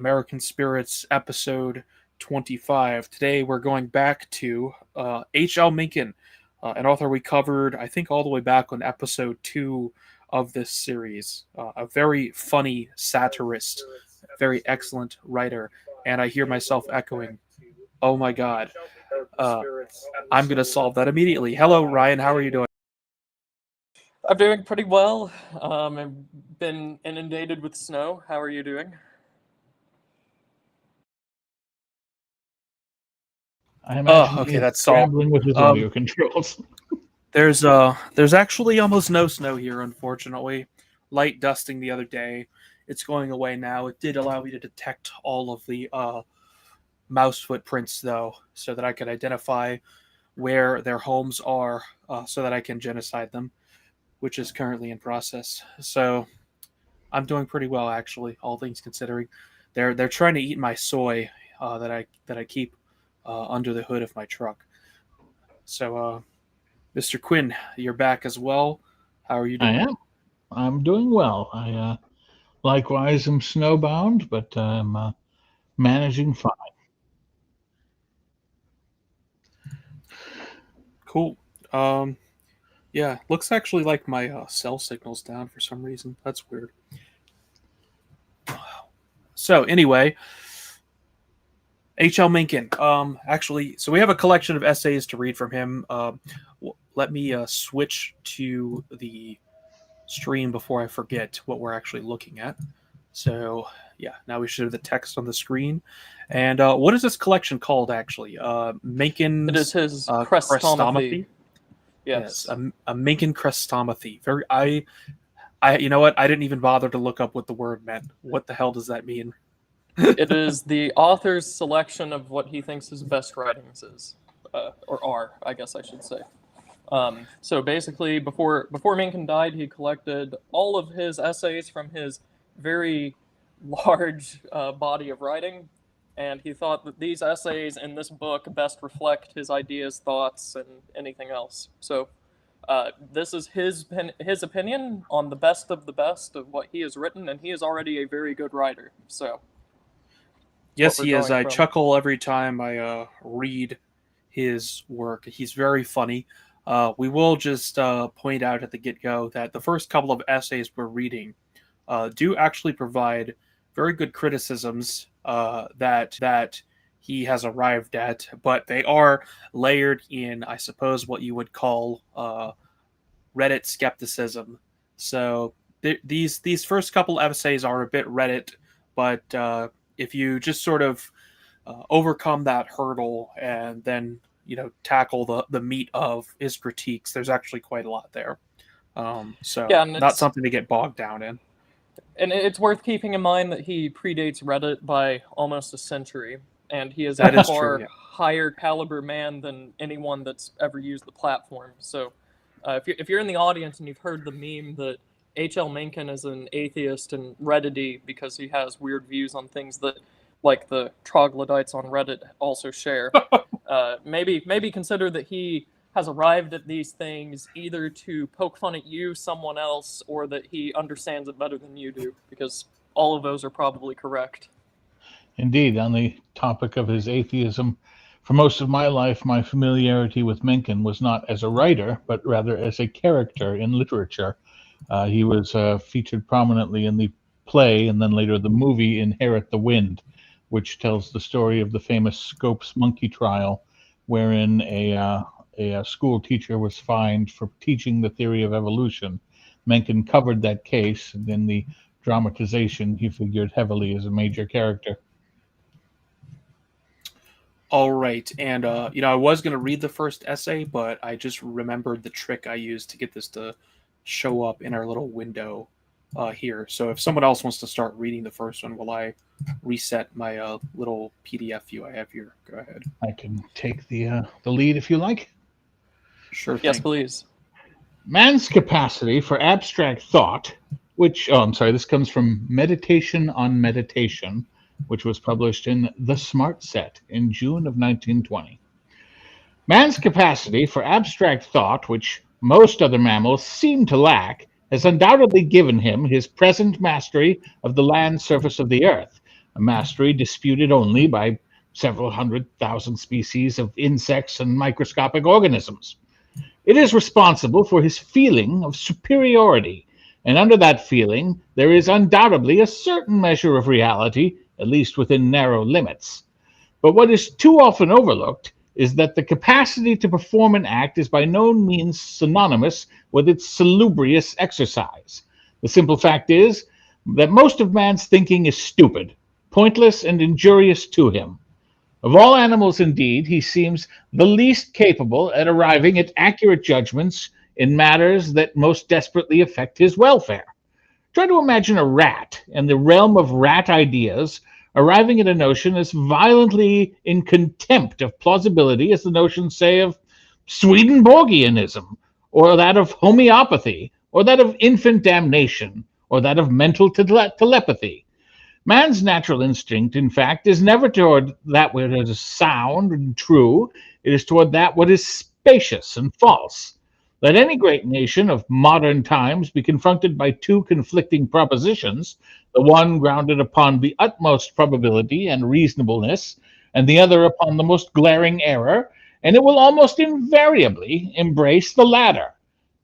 American Spirits episode 25. Today we're going back to H.L. Mencken, an author we covered, I think, all the way back on episode 2 of this series. A very funny satirist, very excellent writer, and I hear myself echoing, oh my god, uh, I'm going to solve that immediately. Hello, Ryan, how are you doing? I'm doing pretty well. I've been inundated with snow. How are you doing? I imagine Okay, he's that's solved. scrambling with his audio controls. There's actually almost no snow here, unfortunately. Light dusting the other day. It's going away now. It did allow me to detect all of the mouse footprints, though, so that I could identify where their homes are, so that I can genocide them, which is currently in process. So I'm doing pretty well, actually, all things considering. They're trying to eat my soy that I keep under the hood of my truck. So, Mr. Quinn, you're back as well. How are you I doing? am. I'm doing well. I likewise am snowbound, but I'm managing fine. Cool. Um, yeah, looks actually like my cell signal's down for some reason. That's weird. So anyway, H.L. Mencken. Actually, so we have a collection of essays to read from him. Let me switch to the stream before I forget what we're actually looking at. So yeah, now we should have the text on the screen. And what is this collection called actually? Mencken's It is his Crestomathy. Crestomathy. Yes. A Mencken Crestomathy. You know what? I didn't even bother to look up what the word meant. What the hell does that mean? It is the author's selection of what he thinks his best writings is, or are, I guess I should say. So basically, before Mencken died, he collected all of his essays from his very large body of writing, and he thought that these essays in this book best reflect his ideas, thoughts, and anything else. So this is his opinion on the best of what he has written, and he is already a very good writer. So Yes, we're he is. going I from. chuckle every time I read his work. He's very funny. We will just point out at the get go that the first couple of essays we're reading do actually provide very good criticisms that he has arrived at, but they are layered in, I suppose, what you would call Reddit skepticism. So these first couple essays are a bit Reddit, but if you just sort of overcome that hurdle and then tackle the meat of his critiques, there's actually quite a lot there. So Yeah, and not something to get bogged down in. it's worth keeping in mind that he predates Reddit by almost a century, and he is That a is true. far Yeah. higher caliber man than anyone that's ever used the platform. So, if you're in the audience and you've heard the meme that H.L. Mencken is an atheist and Reddity because he has weird views on things that, like the troglodytes on Reddit, also share, maybe consider that he has arrived at these things either to poke fun at you, someone else, or that he understands it better than you do, because all of those are probably correct. Indeed, on the topic of his atheism, for most of my life, my familiarity with Mencken was not as a writer, but rather as a character in literature. He was featured prominently in the play and then later the movie Inherit the Wind, which tells the story of the famous Scopes monkey trial, wherein a school teacher was fined for teaching the theory of evolution. Mencken covered that case, and in the dramatization, he figured heavily as a major character. All right, and I was going to read the first essay, but I just remembered the trick I used to get this to show up in our little window here. So if someone else wants to start reading the first one, while I reset my little PDF view I have here, go ahead. I can take the lead if you like. Sure Yes, thing. please. Man's capacity for abstract thought, this comes from Meditation on Meditation, which was published in The Smart Set in June of 1920. Man's capacity for abstract thought, which most other mammals seem to lack, has undoubtedly given him his present mastery of the land surface of the earth, a a mastery disputed only by several 100,000 species of insects and microscopic organisms. It is responsible for his feeling of superiority, and under that feeling there is undoubtedly a certain measure of reality, at least within narrow limits. But what is too often overlooked is that the capacity to perform an act is by no means synonymous with its salubrious exercise. The simple fact is that most of man's thinking is stupid, pointless, and injurious to him. Of all animals, indeed, he seems the least capable at arriving at accurate judgments in matters that most desperately affect his welfare. Try to imagine a rat in the realm of rat ideas arriving at a notion as violently in contempt of plausibility as the notion, say, of Swedenborgianism, or that of homeopathy, or that of infant damnation, or that of mental telepathy. Man's natural instinct, in fact, is never toward that which is sound and true. It is toward that what is spacious and false. Let any great nation of modern times be confronted by two conflicting propositions, the one grounded upon the utmost probability and reasonableness, and the other upon the most glaring error, and it will almost invariably embrace the latter.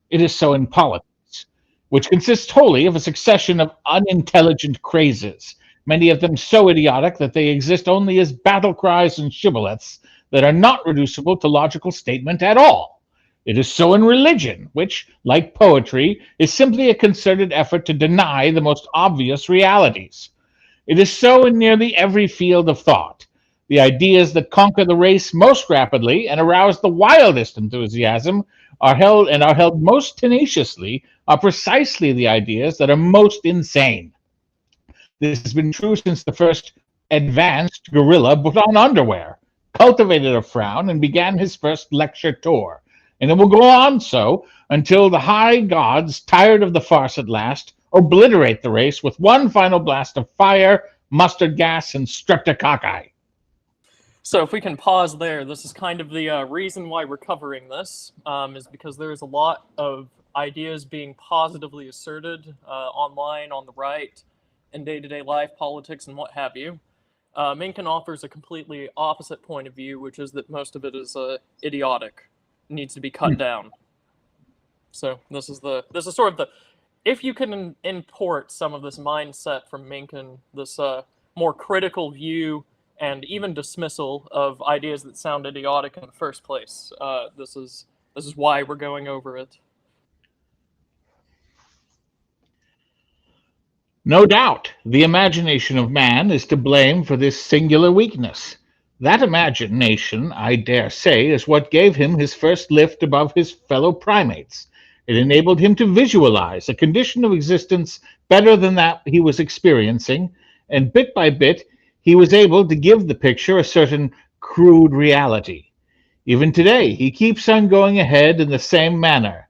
It is so in politics, which consists wholly of a succession of unintelligent crazes, many of them so idiotic that they exist only as battle cries and shibboleths that are not reducible to logical statement at all. It is so in religion, which, like poetry, is simply a concerted effort to deny the most obvious realities. It is so in nearly every field of thought. The ideas that conquer the race most rapidly and arouse the wildest enthusiasm are held most tenaciously are precisely the ideas that are most insane. This has been true since the first advanced gorilla put on underwear, cultivated a frown, and began his first lecture tour. And it will go on so until the high gods, tired of the farce at last, obliterate the race with one final blast of fire, mustard gas, and streptococci. So if we can pause there, this is kind of the reason why we're covering this, is because there's a lot of ideas being positively asserted online, on the right, in day-to-day life, politics, and what have you. Mencken offers a completely opposite point of view, which is that most of it is idiotic, needs to be cut down. So this is sort of the, if you can import some of this mindset from Mencken, this more critical view and even dismissal of ideas that sound idiotic in the first place, this is why we're going over it. No doubt, the imagination of man is to blame for this singular weakness. That imagination, I dare say, is what gave him his first lift above his fellow primates. It enabled him to visualize a condition of existence better than that he was experiencing, and bit by bit, he was able to give the picture a certain crude reality. Even today, he keeps on going ahead in the same manner.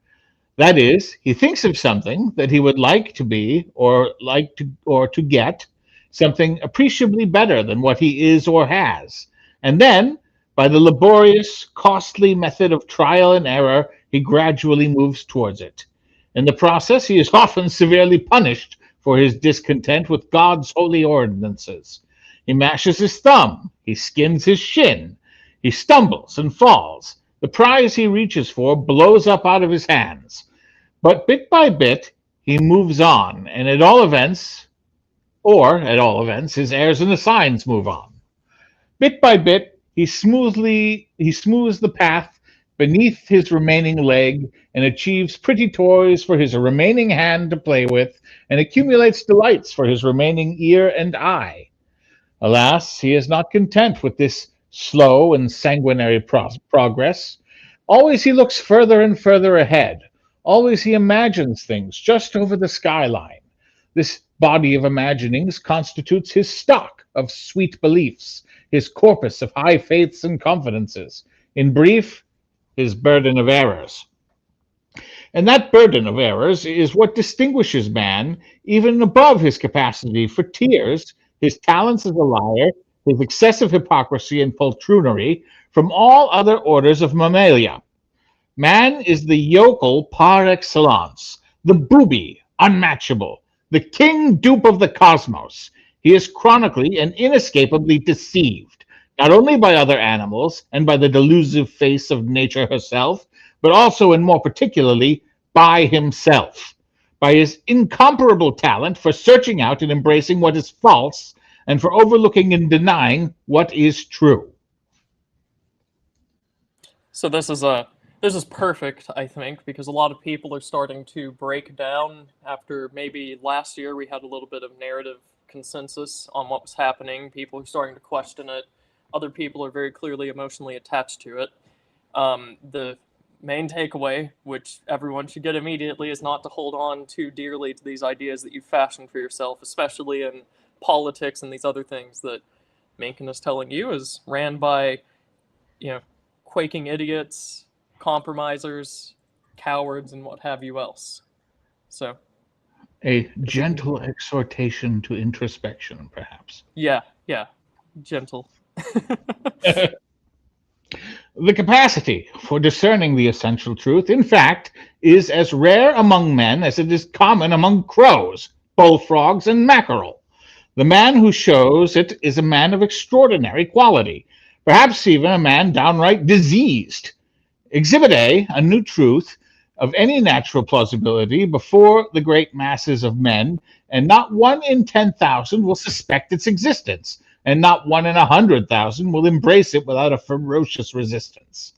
That is, he thinks of something that he would like to be or to get, something appreciably better than what he is or has. And then, by the laborious, costly method of trial and error, he gradually moves towards it. In the process, he is often severely punished for his discontent with God's holy ordinances. He mashes his thumb, he skins his shin, he stumbles and falls. The prize he reaches for blows up out of his hands. But bit by bit, he moves on, and at all events, his heirs and assigns move on. Bit by bit, he smooths the path beneath his remaining leg and achieves pretty toys for his remaining hand to play with and accumulates delights for his remaining ear and eye. Alas, he is not content with this slow and sanguinary progress. Always he looks further and further ahead. Always he imagines things just over the skyline. This body of imaginings constitutes his stock of sweet beliefs, his corpus of high faiths and confidences. In brief, his burden of errors. And that burden of errors is what distinguishes man even above his capacity for tears, his talents as a liar, his excessive hypocrisy and poltroonery from all other orders of mammalia. Man is the yokel par excellence, the booby unmatchable, the king dupe of the cosmos. He is chronically and inescapably deceived, not only by other animals and by the delusive face of nature herself, but also and more particularly by himself, by his incomparable talent for searching out and embracing what is false and for overlooking and denying what is true. So this is perfect, I think, because a lot of people are starting to break down after maybe last year we had a little bit of narrative consensus on what was happening. People are starting to question it. Other people are very clearly emotionally attached to it. The main takeaway, which everyone should get immediately, is not to hold on too dearly to these ideas that you've fashioned for yourself, especially in politics and these other things that Mencken is telling you is ran by, quaking idiots, compromisers, cowards, and what have you else. So, A gentle exhortation to introspection, perhaps. yeah, gentle. The capacity for discerning the essential truth, in fact, is as rare among men as it is common among crows, bullfrogs, and mackerel. The man who shows it is a man of extraordinary quality, perhaps even a man downright diseased. Exhibit a new truth of any natural plausibility before the great masses of men, and not 1 in 10,000 will suspect its existence, and not 1 in 100,000 will embrace it without a ferocious resistance.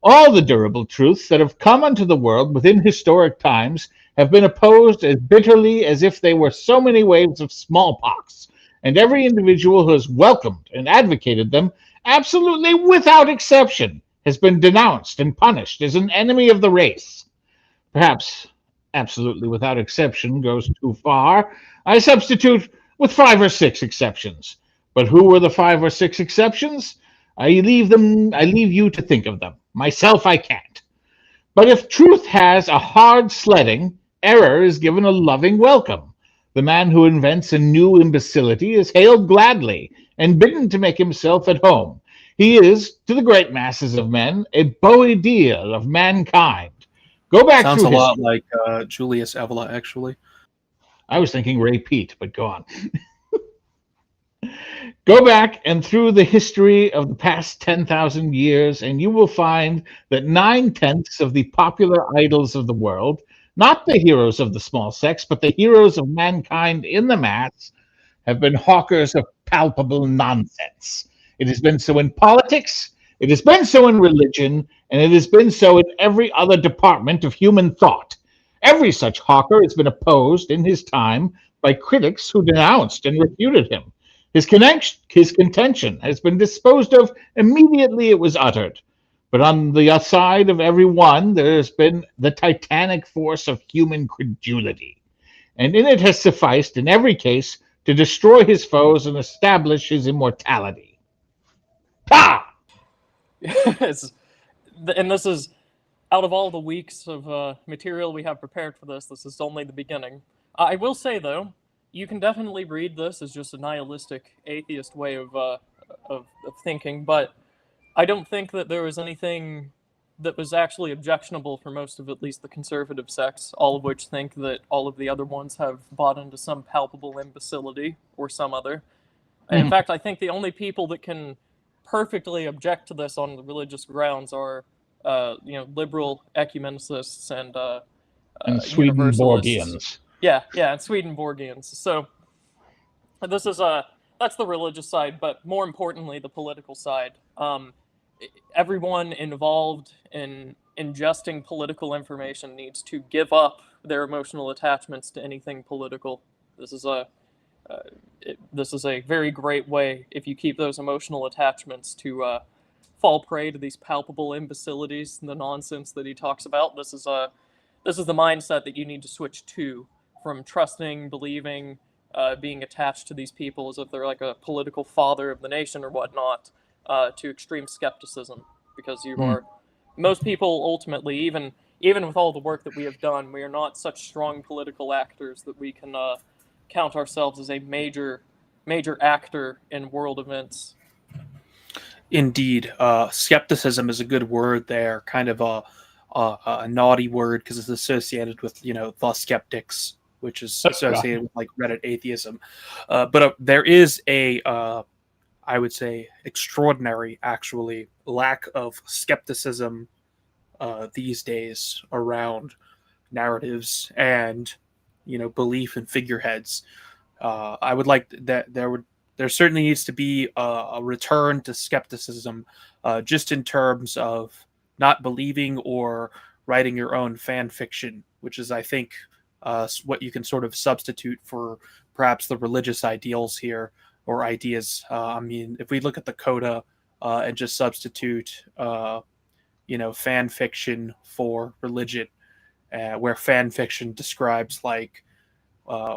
All the durable truths that have come unto the world within historic times have been opposed as bitterly as if they were so many waves of smallpox, and every individual who has welcomed and advocated them, absolutely without exception, has been denounced and punished as an enemy of the race. Perhaps absolutely without exception goes too far. I substitute with 5 or 6 exceptions. But who were the 5 or 6 exceptions? I leave you to think of them. Myself, I can't. But if truth has a hard sledding, error is given a loving welcome. The man who invents a new imbecility is hailed gladly and bidden to make himself at home. He is, to the great masses of men, a beau ideal of mankind. Go back Sounds through a lot history. like Julius Evola, actually. I was thinking Ray Pete, but go on. Go back and through the history of the past 10,000 years, and you will find that 9/10 of the popular idols of the world, not the heroes of the small sex, but the heroes of mankind in the mass, have been hawkers of palpable nonsense. It has been so in politics, it has been so in religion, and it has been so in every other department of human thought. Every such hawker has been opposed in his time by critics who denounced and refuted him. His contention has been disposed of immediately it was uttered. But on the side of every one, there has been the titanic force of human credulity. And in it has sufficed, in every case, to destroy his foes and establish his immortality. Ha! And this is, out of all the weeks of material we have prepared for this is only the beginning. I will say, though, you can definitely read this as just a nihilistic atheist way of thinking, but I don't think that there was anything that was actually objectionable for most of at least the conservative sects, all of which think that all of the other ones have bought into some palpable imbecility or some other. And in fact, I think the only people that can perfectly object to this on the religious grounds are, liberal ecumenicists and Swedenborgians. Yeah, and Swedenborgians. So this is that's the religious side, but more importantly, the political side. Everyone involved in ingesting political information needs to give up their emotional attachments to anything political. This is a very great way, if you keep those emotional attachments, to fall prey to these palpable imbecilities and the nonsense that he talks about. This is the mindset that you need to switch to, from trusting, believing, being attached to these people as if they're like a political father of the nation or whatnot, to extreme skepticism, because you are most people ultimately, even with all the work that we have done, we are not such strong political actors that we can count ourselves as a major actor in world events. Indeed, skepticism is a good word there. Kind of a naughty word because it's associated with the skeptics, which is associated with like Reddit atheism. But there is a, I would say, extraordinary, actually, lack of skepticism these days around narratives and belief in figureheads. I would like that there certainly needs to be a return to skepticism, just in terms of not believing or writing your own fan fiction, which is, I think, what you can sort of substitute for perhaps the religious ideals here or ideas. I mean, if we look at the coda and just substitute, fan fiction for religion, where fan fiction describes like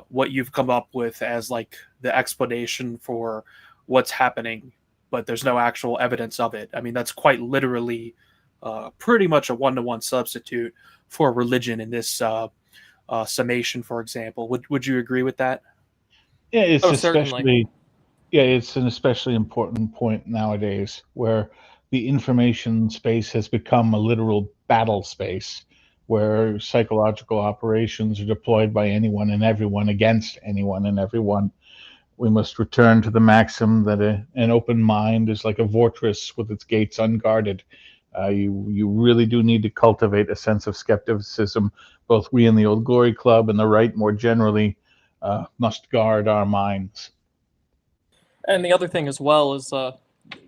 what you've come up with as like the explanation for what's happening, but there's no actual evidence of it. I mean, that's quite literally pretty much a one-to-one substitute for religion in this summation, for example. Would you agree with that? Yeah, it's certainly. it's an especially important point nowadays where the information space has become a literal battle space where psychological operations are deployed by anyone and everyone against anyone and everyone. We must return to the maxim that an open mind is like a fortress with its gates unguarded. You really do need to cultivate a sense of skepticism. Both we in the Old Glory Club and the right more generally must guard our minds. And the other thing as well is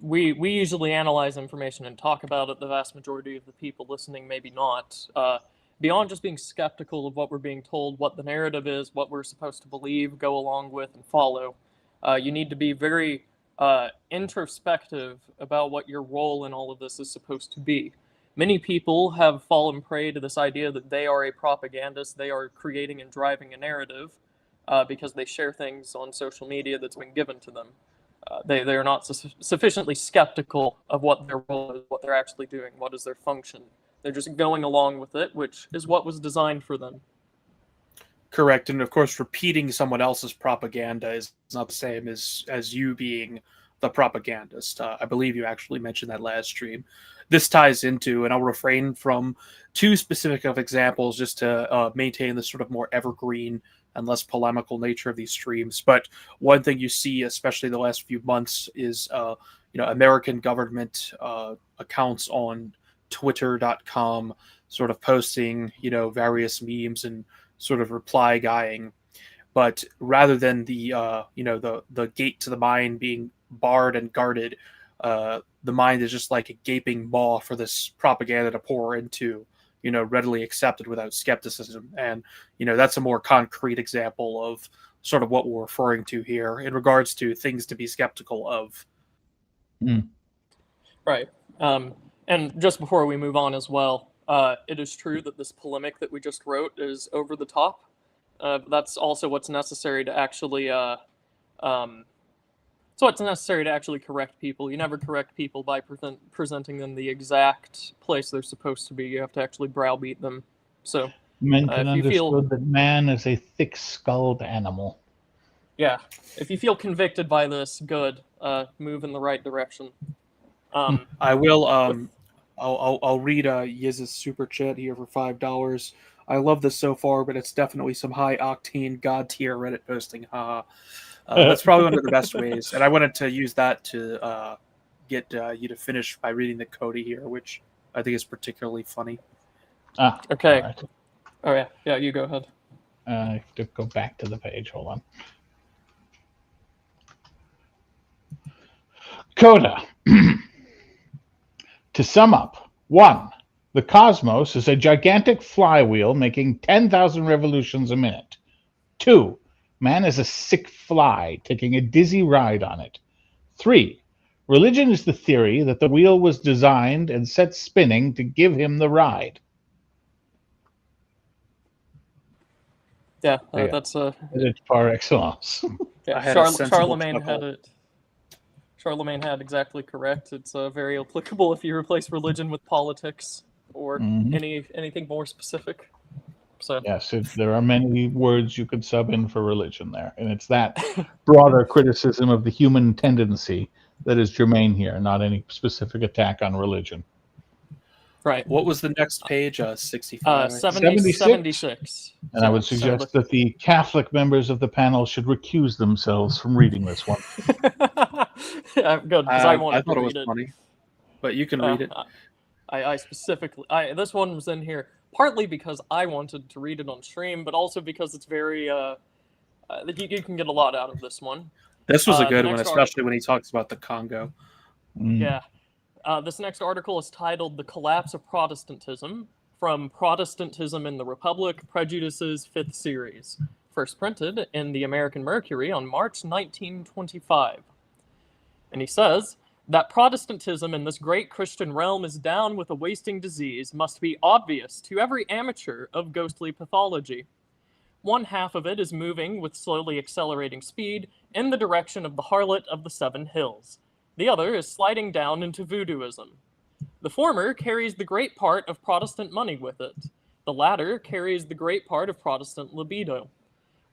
we usually analyze information and talk about it. The vast majority of the people listening maybe not. Beyond just being skeptical of what we're being told, what the narrative is, what we're supposed to believe, go along with, and follow, you need to be very introspective about what your role in all of this is supposed to be. Many people have fallen prey to this idea that they are a propagandist, they are creating and driving a narrative because they share things on social media that's been given to them. They are not sufficiently skeptical of what their role is, what they're actually doing, what is their function. They're just going along with it, which is what was designed for them. Correct, and of course, repeating someone else's propaganda is not the same as you being the propagandist. I believe you actually mentioned that last stream. This ties into, and I'll refrain from too specific of examples just to maintain the sort of more evergreen and less polemical nature of these streams. But one thing you see, especially the last few months, is American government accounts on Twitter.com sort of posting various memes and sort of reply guying. But rather than the gate to the mind being barred and guarded, the mind is just like a gaping maw for this propaganda to pour into, readily accepted without skepticism. And that's a more concrete example of sort of what we're referring to here in regards to things to be skeptical of. Right. And just before we move on as well, it is true that this polemic that we just wrote is over the top. That's also what's necessary to actually correct people. You never correct people by presenting them the exact place they're supposed to be. You have to actually browbeat them. So Mencken understood that man is a thick-skulled animal. Yeah. If you feel convicted by this, good. Move in the right direction. I will. I'll read Yiz's super chat here for $5. I love this so far, but it's definitely some high octane god tier Reddit posting. That's probably one of the best ways, and I wanted to use that to get you to finish by reading the Cody here, which I think is particularly funny. Okay. Right. Oh yeah, you go ahead. I have to go back to the page. Hold on. Coda. To sum up, 1. The cosmos is a gigantic flywheel making 10,000 revolutions a minute. 2. Man is a sick fly taking a dizzy ride on it. 3. Religion is the theory that the wheel was designed and set spinning to give him the ride. Yeah, that's it's par excellence. Yeah, Charlemagne had it. Charlemagne had exactly correct. It's very applicable if you replace religion with politics or anything more specific. So yes, there are many words you could sub in for religion there, and it's that broader criticism of the human tendency that is germane here, not any specific attack on religion. Right. What was the next page? 65. 76. And I would So suggest that the Catholic members of the panel should recuse themselves from reading this one. Yeah, good, because I I wanted thought to it was read it. funny, but you can read it. I specifically, this one was in here partly because I wanted to read it on stream, but also because it's very, you can get a lot out of this one. This was a The good one, next especially when he talks about the Congo. Yeah. This next article is titled The Collapse of Protestantism, from Protestantism in the Republic, Prejudices, 5th Series. First printed in the American Mercury on March 1925. And he says, that Protestantism in this great Christian realm is down with a wasting disease must be obvious to every amateur of ghostly pathology. One half of it is moving with slowly accelerating speed in the direction of the harlot of the Seven Hills. The other is sliding down into voodooism. The former carries the great part of Protestant money with it. The latter carries the great part of Protestant libido.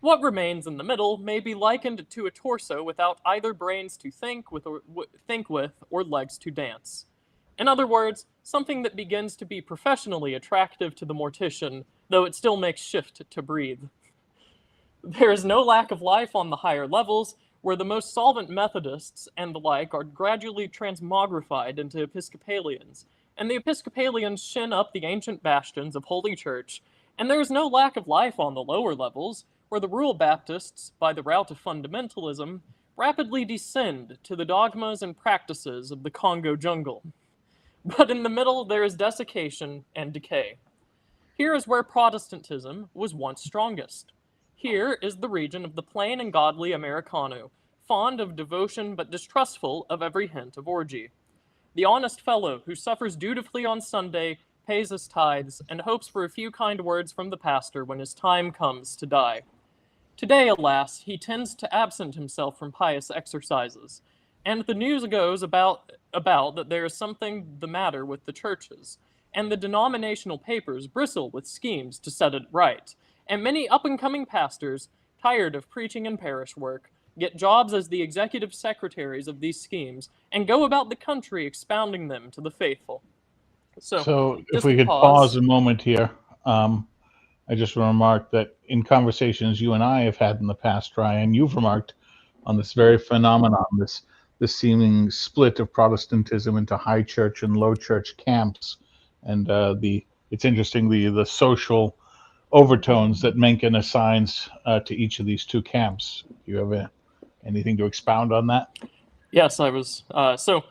What remains in the middle may be likened to a torso without either brains to think with or legs to dance. In other words, something that begins to be professionally attractive to the mortician, though it still makes shift to breathe. There is no lack of life on the higher levels, where the most solvent Methodists and the like are gradually transmogrified into Episcopalians, and the Episcopalians shin up the ancient bastions of Holy Church, and there is no lack of life on the lower levels, where the rural Baptists, by the route of fundamentalism, rapidly descend to the dogmas and practices of the Congo jungle. But in the middle there is desiccation and decay. Here is where Protestantism was once strongest. Here is the region of the plain and godly Americano, fond of devotion but distrustful of every hint of orgy. The honest fellow who suffers dutifully on Sunday, pays his tithes, and hopes for a few kind words from the pastor when his time comes to die. Today, alas, he tends to absent himself from pious exercises, and the news goes about that there is something the matter with the churches, and the denominational papers bristle with schemes to set it right, and many up-and-coming pastors, tired of preaching and parish work, get jobs as the executive secretaries of these schemes, and go about the country expounding them to the faithful. So if we could pause a moment here, I just remarked that in conversations you and I have had in the past, Ryan, you've remarked on this very phenomenon, this seeming split of Protestantism into high church and low church camps, and it's interesting the social overtones that Mencken assigns to each of these two camps. Do you have anything to expound on that? Yes, I was. So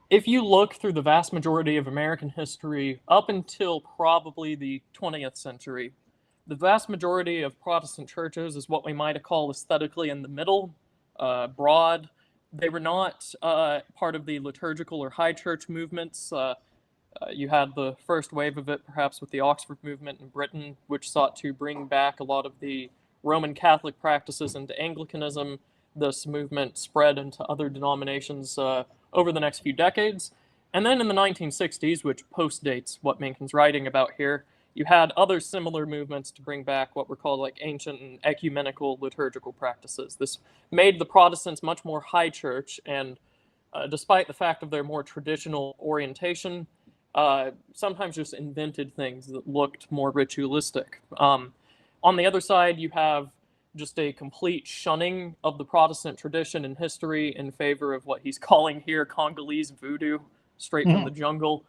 if you look through the vast majority of American history up until probably the 20th century, the vast majority of Protestant churches is what we might call aesthetically in the middle, broad. They were not part of the liturgical or high church movements. You had the first wave of it, perhaps with the Oxford movement in Britain, which sought to bring back a lot of the Roman Catholic practices into Anglicanism. This movement spread into other denominations over the next few decades. And then in the 1960s, which postdates what Mencken's writing about here, you had other similar movements to bring back what were called like ancient and ecumenical liturgical practices. This made the Protestants much more high church, and despite the fact of their more traditional orientation, sometimes just invented things that looked more ritualistic. On the other side, you have just a complete shunning of the Protestant tradition and history in favor of what he's calling here Congolese voodoo, straight from the jungle.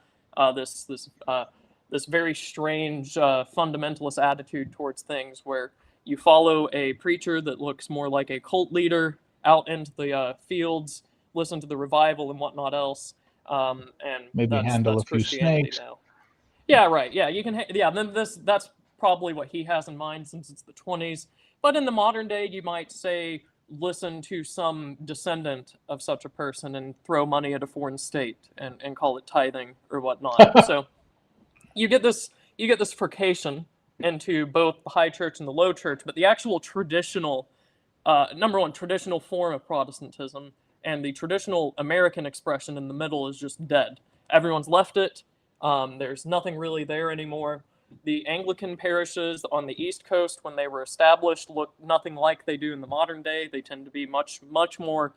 This very strange fundamentalist attitude towards things where you follow a preacher that looks more like a cult leader out into the fields, listen to the revival and whatnot else, and maybe handle a few snakes. Now. Yeah, right. Yeah, you can. Then that's probably what he has in mind since it's the 20s. But in the modern day, you might say listen to some descendant of such a person and throw money at a foreign state and call it tithing or whatnot. So you get this furcation into both the high church and the low church, but the actual traditional, number one, traditional form of Protestantism and the traditional American expression in the middle is just dead. Everyone's left it. There's nothing really there anymore. The Anglican parishes on the East Coast, when they were established, look nothing like they do in the modern day. They tend to be much more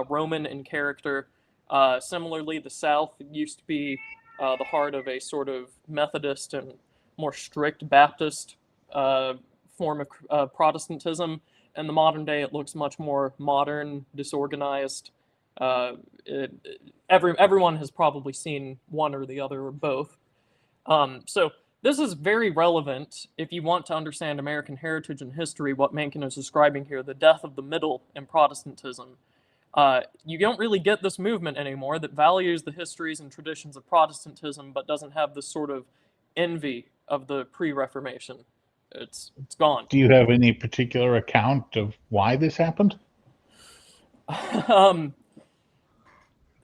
Roman in character. Similarly, the South used to be the heart of a sort of Methodist and more strict Baptist form of Protestantism. In the modern day, it looks much more modern, disorganized. Everyone has probably seen one or the other or both. So this is very relevant if you want to understand American heritage and history, what Mencken is describing here, the death of the middle in Protestantism. You don't really get this movement anymore that values the histories and traditions of Protestantism but doesn't have this sort of envy of the pre-Reformation. It's gone. Do you have any particular account of why this happened?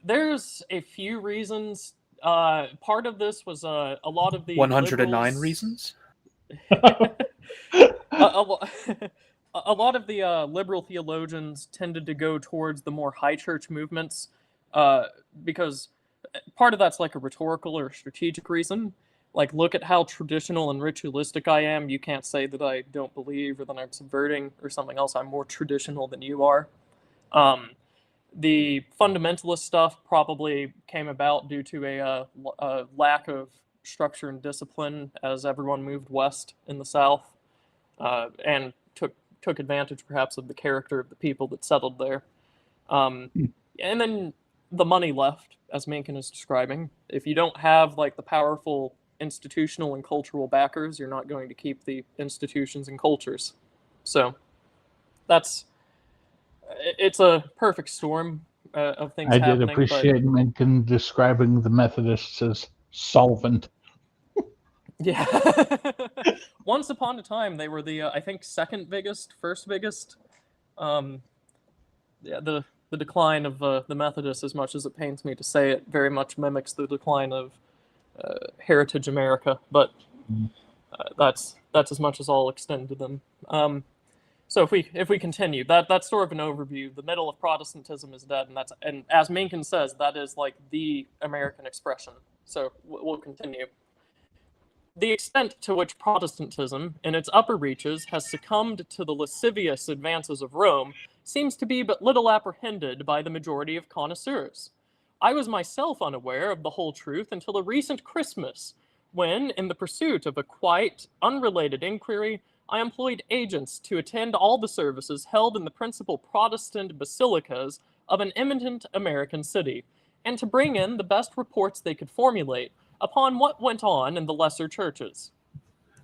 There's a few reasons. Part of this was a lot of the 109 liberals, reasons. a lot of the liberal theologians tended to go towards the more high church movements because part of that's like a rhetorical or strategic reason. Like, look at how traditional and ritualistic I am. You can't say that I don't believe or that I'm subverting or something else. I'm more traditional than you are. The fundamentalist stuff probably came about due to a lack of structure and discipline as everyone moved west in the South and took advantage perhaps of the character of the people that settled there. And then the money left, as Mencken is describing. If you don't have like the powerful institutional and cultural backers, you're not going to keep the institutions and cultures. So it's a perfect storm of things happening. I did appreciate Mencken describing the Methodists as solvent. Yeah. Once upon a time, they were the, I think, first biggest. The decline of the Methodists, as much as it pains me to say it, very much mimics the decline of Heritage America, but that's as much as I'll extend to them. So if we continue, that's sort of an overview. The middle of Protestantism is dead, and as Mencken says, that is like the American expression. So we'll continue. The extent to which Protestantism, in its upper reaches, has succumbed to the lascivious advances of Rome seems to be but little apprehended by the majority of connoisseurs. I was myself unaware of the whole truth until a recent Christmas, when, in the pursuit of a quite unrelated inquiry, I employed agents to attend all the services held in the principal Protestant basilicas of an eminent American city, and to bring in the best reports they could formulate upon what went on in the lesser churches.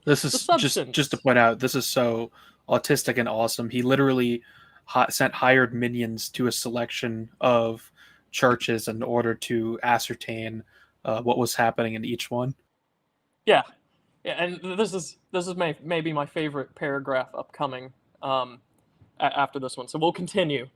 This is just to point out, this is so autistic and awesome. He literally sent hired minions to a selection of churches in order to ascertain what was happening in each one. Yeah, and this is maybe my favorite paragraph upcoming after this one. So we'll continue.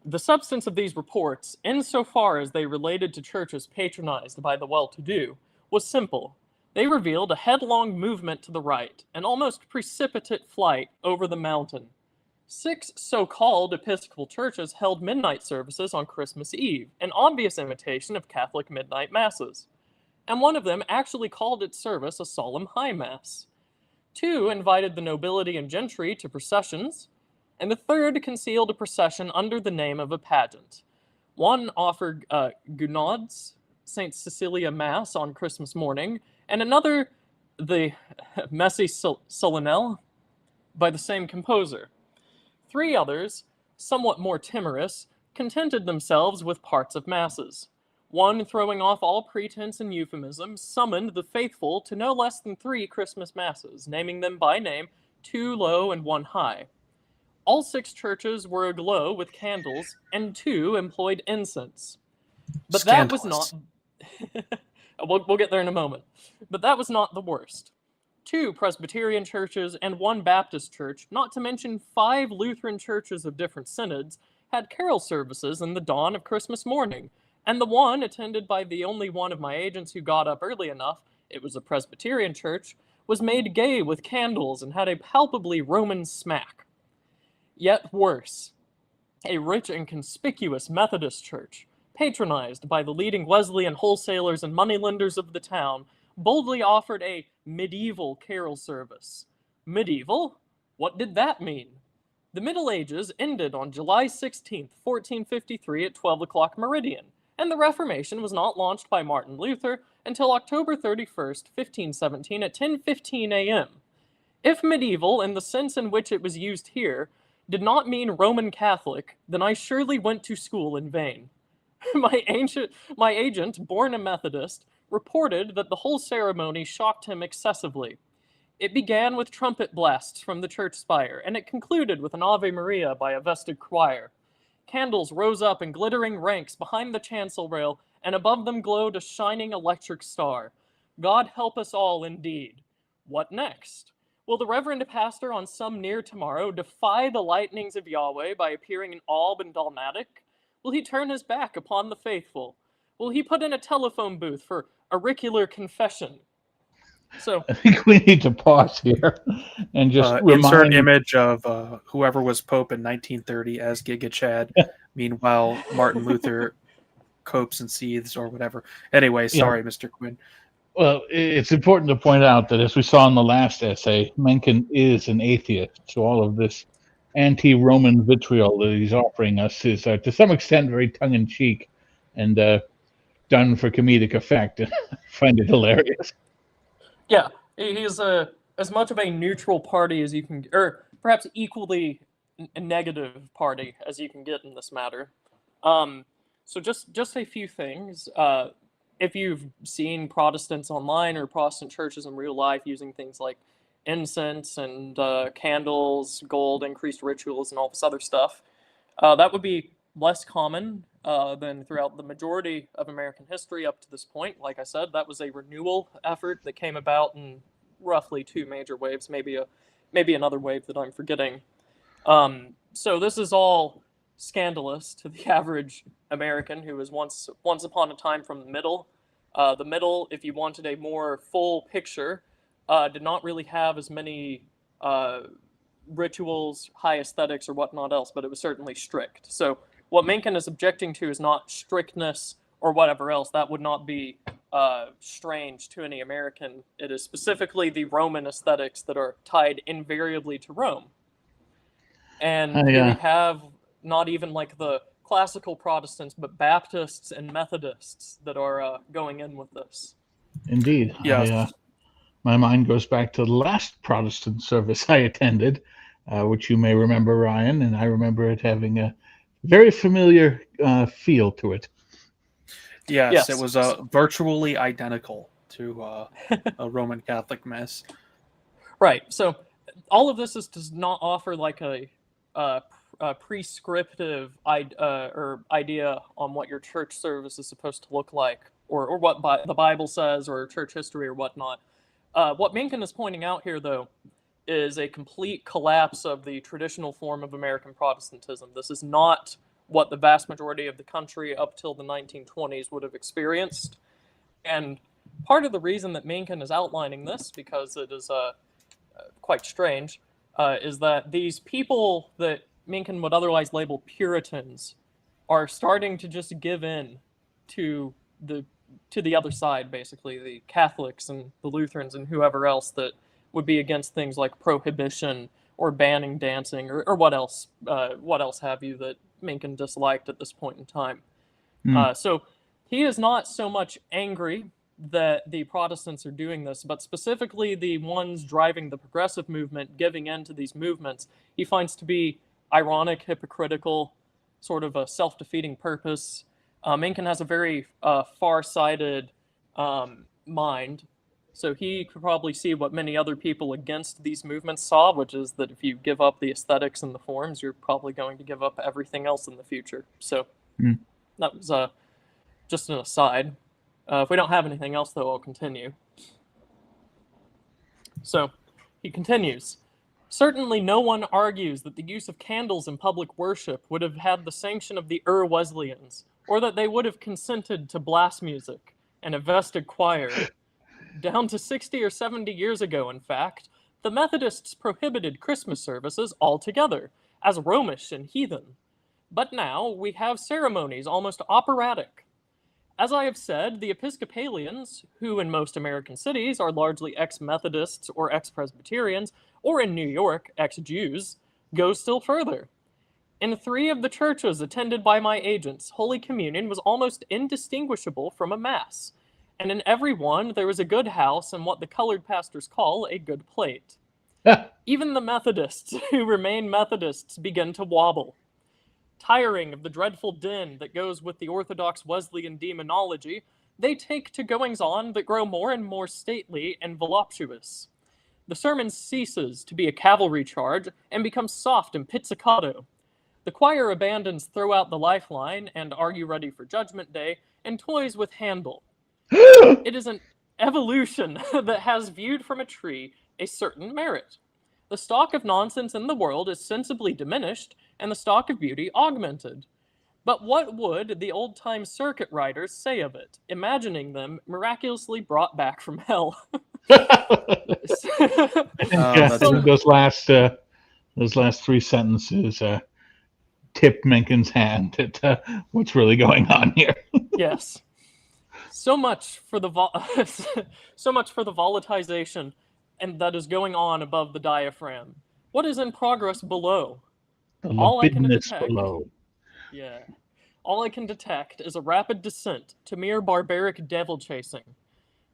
The substance of these reports, insofar as they related to churches patronized by the well-to-do, was simple. They revealed a headlong movement to the right, an almost precipitate flight over the mountain. 6 so-called Episcopal churches held midnight services on Christmas Eve, an obvious imitation of Catholic midnight masses. And one of them actually called its service a solemn high mass. 2 invited the nobility and gentry to processions, and the 3rd concealed a procession under the name of a pageant. 1 offered Gounod's St. Cecilia Mass on Christmas morning, and another the Messe Solennelle by the same composer. 3 others, somewhat more timorous, contented themselves with parts of masses. 1, throwing off all pretense and euphemism, summoned the faithful to no less than 3 Christmas masses, naming them by name, 2 low and 1 high. All 6 churches were aglow with candles, and 2 employed incense. But that was not... we'll get there in a moment. But that was not the worst. 2 Presbyterian churches and 1 Baptist church, not to mention 5 Lutheran churches of different synods, had carol services in the dawn of Christmas morning, and the one attended by the only one of my agents who got up early enough, it was a Presbyterian church, was made gay with candles and had a palpably Roman smack. Yet worse, a rich and conspicuous Methodist church, patronized by the leading Wesleyan wholesalers and moneylenders of the town, boldly offered a medieval carol service. Medieval? What did that mean? The Middle Ages ended on July 16th, 1453 at 12 o'clock meridian, and the Reformation was not launched by Martin Luther until October 31st, 1517 at 10:15 a.m. If medieval, in the sense in which it was used here, did not mean Roman Catholic, then I surely went to school in vain. My agent, born a Methodist, reported that the whole ceremony shocked him excessively. It began with trumpet blasts from the church spire, and it concluded with an Ave Maria by a vested choir. Candles rose up in glittering ranks behind the chancel rail, and above them glowed a shining electric star. God help us all indeed. What next? Will the reverend pastor on some near tomorrow defy the lightnings of Yahweh by appearing in alb and dalmatic? Will he turn his back upon the faithful? Will he put in a telephone booth for auricular confession? So I think we need to pause here and just insert remind. image of whoever was Pope in 1930 as Giga Chad. Meanwhile, Martin Luther copes and seethes or whatever. Anyway, sorry, Mr. Quinn. Well, it's important to point out that, as we saw in the last essay, Mencken is an atheist. So all of this anti-Roman vitriol that he's offering us is, to some extent, very tongue-in-cheek and done for comedic effect. I find it hilarious. yeah, he's as much of a neutral party as you can, or perhaps equally a negative party as you can get in this matter. So just a few things. If you've seen Protestants online or Protestant churches in real life using things like incense and candles, gold, increased rituals, and all this other stuff, that would be less common than throughout the majority of American history up to this point. Like I said, that was a renewal effort that came about in roughly 2 major waves, maybe another wave that I'm forgetting. So this is all scandalous to the average American who was once upon a time from the middle. The middle, if you wanted a more full picture, did not really have as many rituals, high aesthetics, or whatnot else, but it was certainly strict. So what Mencken is objecting to is not strictness or whatever else. That would not be strange to any American. It is specifically the Roman aesthetics that are tied invariably to Rome. And here we have not even like the classical Protestants, but Baptists and Methodists that are going in with this. Indeed. Yes. My mind goes back to the last Protestant service I attended, which you may remember, Ryan, and I remember it having a very familiar feel to it. Yes, it was virtually identical to a Roman Catholic Mass. Right. So all of this does not offer like a prescriptive idea on what your church service is supposed to look like, or what the Bible says, or church history, or whatnot. What Mencken is pointing out here, though, is a complete collapse of the traditional form of American Protestantism. This is not what the vast majority of the country up till the 1920s would have experienced. And part of the reason that Mencken is outlining this, because it is quite strange, is that these people that Mencken would otherwise label Puritans are starting to just give in to the other side, basically, the Catholics and the Lutherans and whoever else that would be against things like prohibition or banning dancing or what else have you that Mencken disliked at this point in time. So he is not so much angry that the Protestants are doing this, but specifically the ones driving the progressive movement, giving in to these movements, he finds to be ironic, hypocritical, sort of a self-defeating purpose. Mencken has a very far-sighted mind, so he could probably see what many other people against these movements saw, which is that if you give up the aesthetics and the forms, you're probably going to give up everything else in the future. So that was just an aside. If we don't have anything else, though, I'll continue. So he continues. Certainly no one argues that the use of candles in public worship would have had the sanction of the Wesleyans, or that they would have consented to blast music and a vested choir. Down to 60 or 70 years ago, in fact, the Methodists prohibited Christmas services altogether, as Romish and heathen. But now we have ceremonies almost operatic. As I have said, the Episcopalians, who in most American cities are largely ex-Methodists or ex-Presbyterians, or in New York, ex-Jews, go still further. In 3 of the churches attended by my agents, Holy Communion was almost indistinguishable from a Mass, and in every one there was a good house and what the colored pastors call a good plate. Even the Methodists, who remain Methodists, begin to wobble. Tiring of the dreadful din that goes with the Orthodox Wesleyan demonology, they take to goings-on that grow more and more stately and voluptuous. The sermon ceases to be a cavalry charge and becomes soft and pizzicato. The choir abandons Throw Out the Lifeline and Are You Ready for Judgment Day and toys with Handel. It is an evolution that has viewed from a tree a certain merit. The stock of nonsense in the world is sensibly diminished and the stock of beauty augmented. But what would the old-time circuit riders say of it, imagining them miraculously brought back from hell? I think those last 3 sentences tip Mencken's hand at what's really going on here. Yes. So much for the volatilization and that is going on above the diaphragm. What is in progress below? The All I can libidinous detect. below. Yeah. All I can detect is a rapid descent to mere barbaric devil chasing.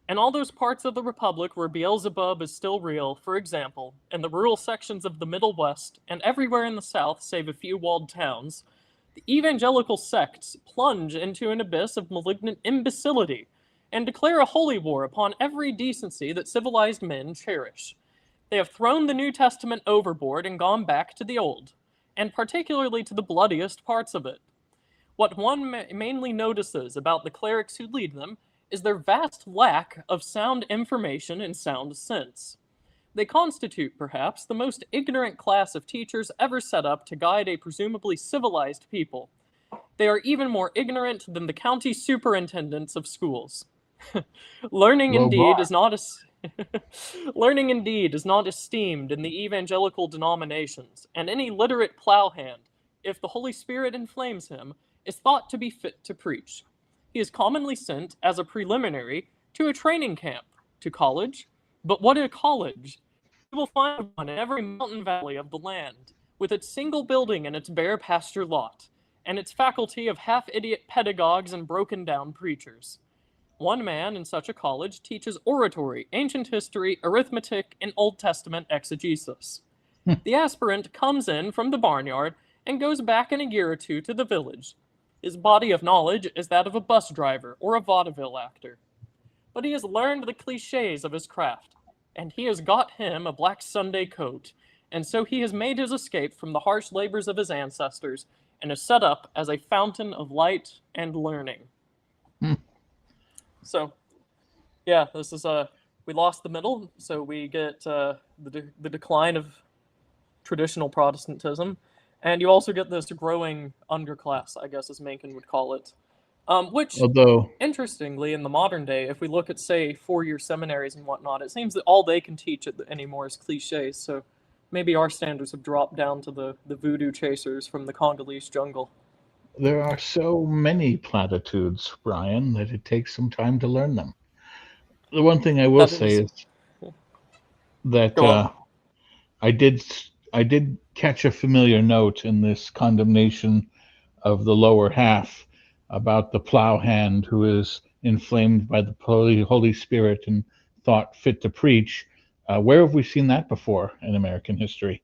And all those parts of the Republic where Beelzebub is still real, for example, in the rural sections of the Middle West and everywhere in the South save a few walled towns, the evangelical sects plunge into an abyss of malignant imbecility and declare a holy war upon every decency that civilized men cherish. They have thrown the New Testament overboard and gone back to the Old, and particularly to the bloodiest parts of it. What one mainly notices about the clerics who lead them is their vast lack of sound information and sound sense. They constitute, perhaps, the most ignorant class of teachers ever set up to guide a presumably civilized people. They are even more ignorant than the county superintendents of schools. Learning indeed is not esteemed in the evangelical denominations, and any literate plowhand, if the Holy Spirit inflames him, is thought to be fit to preach. He is commonly sent as a preliminary to a training camp, to college. But what a college! You will find one in every mountain valley of the land, with its single building and its bare pasture lot, and its faculty of half-idiot pedagogues and broken-down preachers. One man in such a college teaches oratory, ancient history, arithmetic, and Old Testament exegesis. The aspirant comes in from the barnyard and goes back in a year or two to the village. His body of knowledge is that of a bus driver or a vaudeville actor. But he has learned the cliches of his craft, and he has got him a black Sunday coat, and so he has made his escape from the harsh labors of his ancestors and is set up as a fountain of light and learning. So, yeah, this is we lost the middle, so we get the decline of traditional Protestantism, and you also get this growing underclass, I guess, as Mencken would call it. Which, interestingly, in the modern day, if we look at, say, 4-year seminaries and whatnot, it seems that all they can teach anymore is cliches. So maybe our standards have dropped down to the voodoo chasers from the Congolese jungle. There are so many platitudes, Brian, that it takes some time to learn them. The one thing I will say is that I did catch a familiar note in this condemnation of the lower half about the plowhand who is inflamed by the Holy Spirit and thought fit to preach. Where have we seen that before in American history?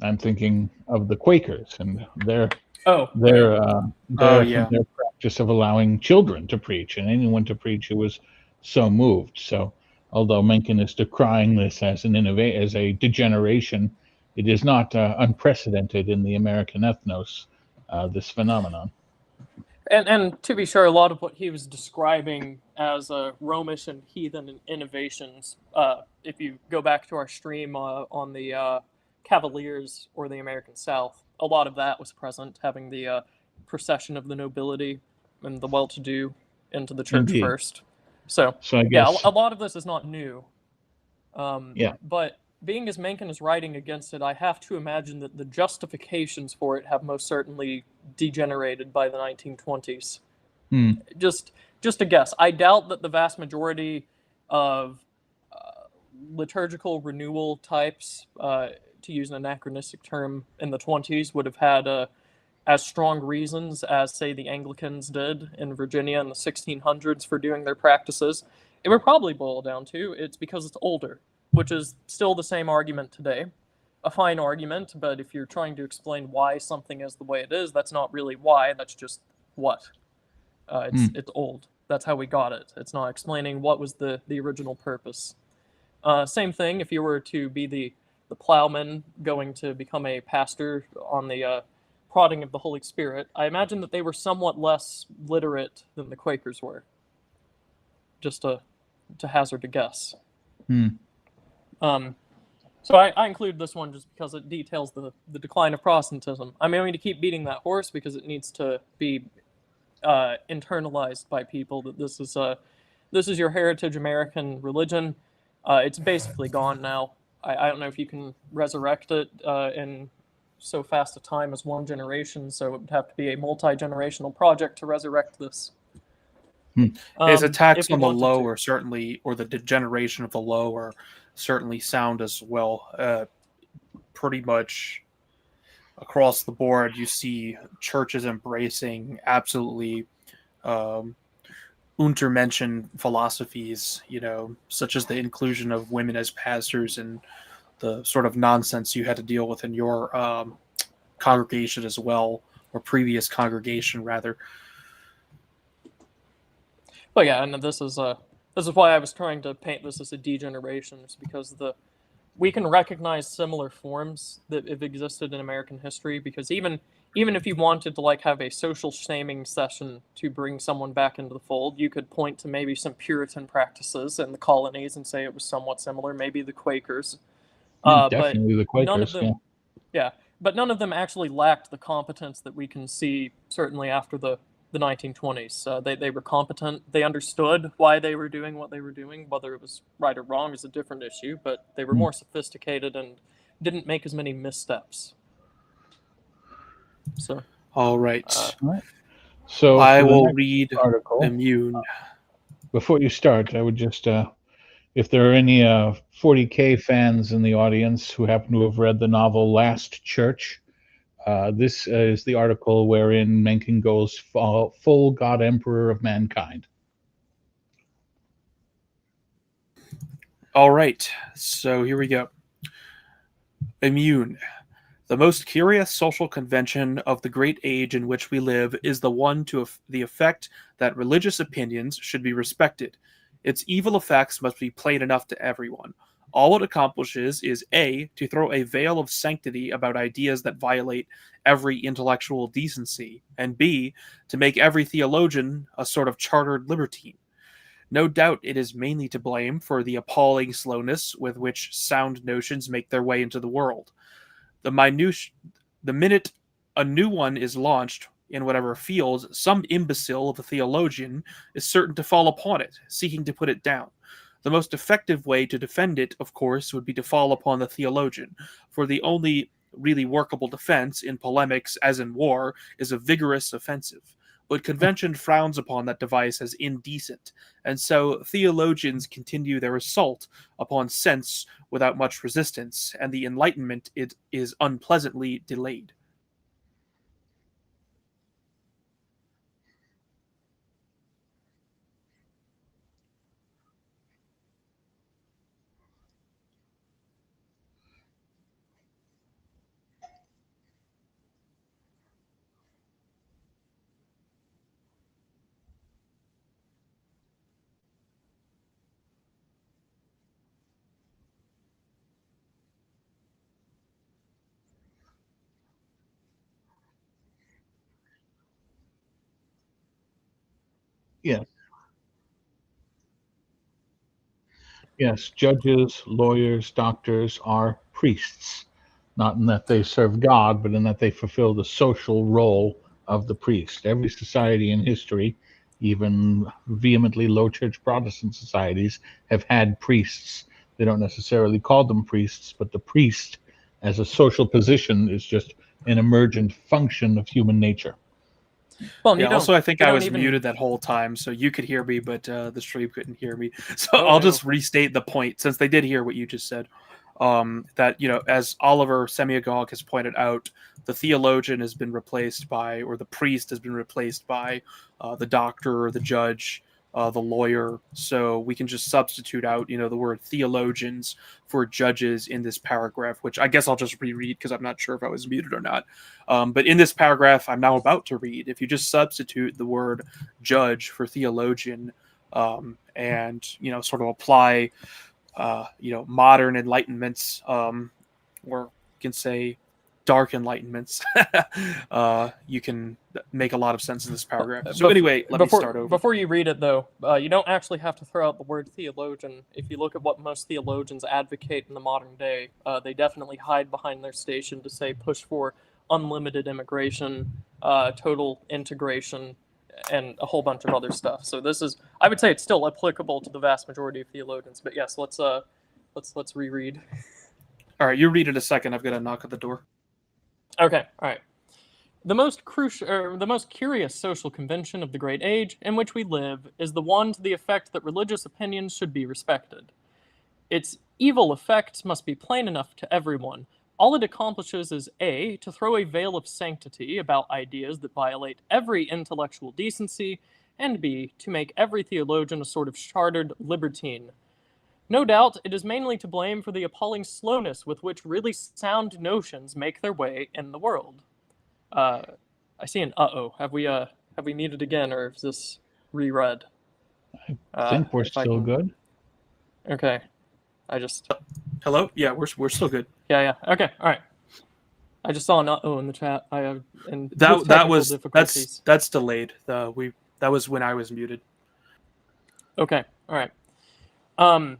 I'm thinking of the Quakers and their practice of allowing children to preach and anyone to preach who was so moved. So, although Mencken is decrying this as as a degeneration, it is not unprecedented in the American ethnos, this phenomenon. And to be sure, a lot of what he was describing as Romish and heathen innovations, if you go back to our stream on the Cavaliers or the American South, a lot of that was present, having the procession of the nobility and the well-to-do into the church first. So I guess, a lot of this is not new. But being as Mencken is writing against it, I have to imagine that the justifications for it have most certainly degenerated by the 1920s. Just a guess. I doubt that the vast majority of liturgical renewal types, to use an anachronistic term, in the 20s would have had as strong reasons as, say, the Anglicans did in Virginia in the 1600s for doing their practices, it would probably boil down to it's because it's older, which is still the same argument today. A fine argument, but if you're trying to explain why something is the way it is, that's not really why, that's just what. It's old. That's how we got it. It's not explaining what was the original purpose. Same thing if you were to be the plowman going to become a pastor on the prodding of the Holy Spirit. I imagine that they were somewhat less literate than the Quakers were. Just to hazard a guess. So I include this one just because it details the decline of Protestantism. I'm going to keep beating that horse because it needs to be internalized by people that this is your heritage American religion. It's basically gone now. I don't know if you can resurrect it in so fast a time as one generation, so it would have to be a multi-generational project to resurrect this. His attacks on the wanted to. low are certainly, or the degeneration of the low are certainly sound as well. Pretty much across the board, you see churches embracing absolutely Untermenschen philosophies, such as the inclusion of women as pastors and the sort of nonsense you had to deal with in your congregation as well, or previous congregation rather. But yeah, and this is why I was trying to paint this as a degeneration, is because we can recognize similar forms that have existed in American history, because even if you wanted to have a social shaming session to bring someone back into the fold, you could point to maybe some Puritan practices in the colonies and say it was somewhat similar, maybe the Quakers. Definitely the Quakers, none of them, but none of them actually lacked the competence that we can see certainly after the 1920s. They were competent. They understood why they were doing what they were doing. Whether it was right or wrong is a different issue, but they were more sophisticated and didn't make as many missteps. So, all right. So I will read article. Immune. Before you start, I would just, if there are any 40K fans in the audience who happen to have read the novel Last Church, this is the article wherein Mencken goes full God Emperor of mankind. All right, so here we go. Immune. The most curious social convention of the great age in which we live is the one to the effect that religious opinions should be respected. Its evil effects must be plain enough to everyone. All it accomplishes is A, to throw a veil of sanctity about ideas that violate every intellectual decency, and B, to make every theologian a sort of chartered libertine. No doubt it is mainly to blame for the appalling slowness with which sound notions make their way into the world. The minute a new one is launched in whatever field, some imbecile of a theologian is certain to fall upon it, seeking to put it down. The most effective way to defend it, of course, would be to fall upon the theologian, for the only really workable defense in polemics, as in war, is a vigorous offensive. But convention frowns upon that device as indecent, and so theologians continue their assault upon sense without much resistance, and the enlightenment is unpleasantly delayed. Yes. Yes, judges, lawyers, doctors are priests, not in that they serve God, but in that they fulfill the social role of the priest. Every society in history, even vehemently low church Protestant societies, have had priests. They don't necessarily call them priests, but the priest as a social position is just an emergent function of human nature. Well, Yeah. Also, I think I was even... muted that whole time, so you could hear me, but the stream couldn't hear me. So Oh, I'll no. just restate the point, since they did hear what you just said. That, as Oliver Semiagog has pointed out, the theologian has been replaced by, or the priest has been replaced by, the doctor, the judge, the lawyer. So we can just substitute out, the word theologians for judges in this paragraph, which I guess I'll just reread because I'm not sure if I was muted or not. But in this paragraph I'm now about to read, if you just substitute the word judge for theologian, and sort of apply modern enlightenments, or you can say dark enlightenments, you can make a lot of sense in this paragraph. So anyway, let me start over. Before you read it, though, you don't actually have to throw out the word theologian. If you look at what most theologians advocate in the modern day, they definitely hide behind their station to say push for unlimited immigration, total integration, and a whole bunch of other stuff. So this is, I would say, it's still applicable to the vast majority of theologians. But yes, let's reread. All right, you read it a second. I've got to knock at the door. Okay, all right. The most curious social convention of the great age in which we live is the one to the effect that religious opinions should be respected. Its evil effects must be plain enough to everyone. All it accomplishes is A, to throw a veil of sanctity about ideas that violate every intellectual decency, and B, to make every theologian a sort of chartered libertine. No doubt, it is mainly to blame for the appalling slowness with which really sound notions make their way in the world. I see an uh-oh. Have we muted again, or is this reread? I think we're still good. Okay. I just... Hello? Yeah, we're still good. Yeah. Okay, all right. I just saw an uh-oh in the chat. That's delayed. That was when I was muted. Okay, all right. The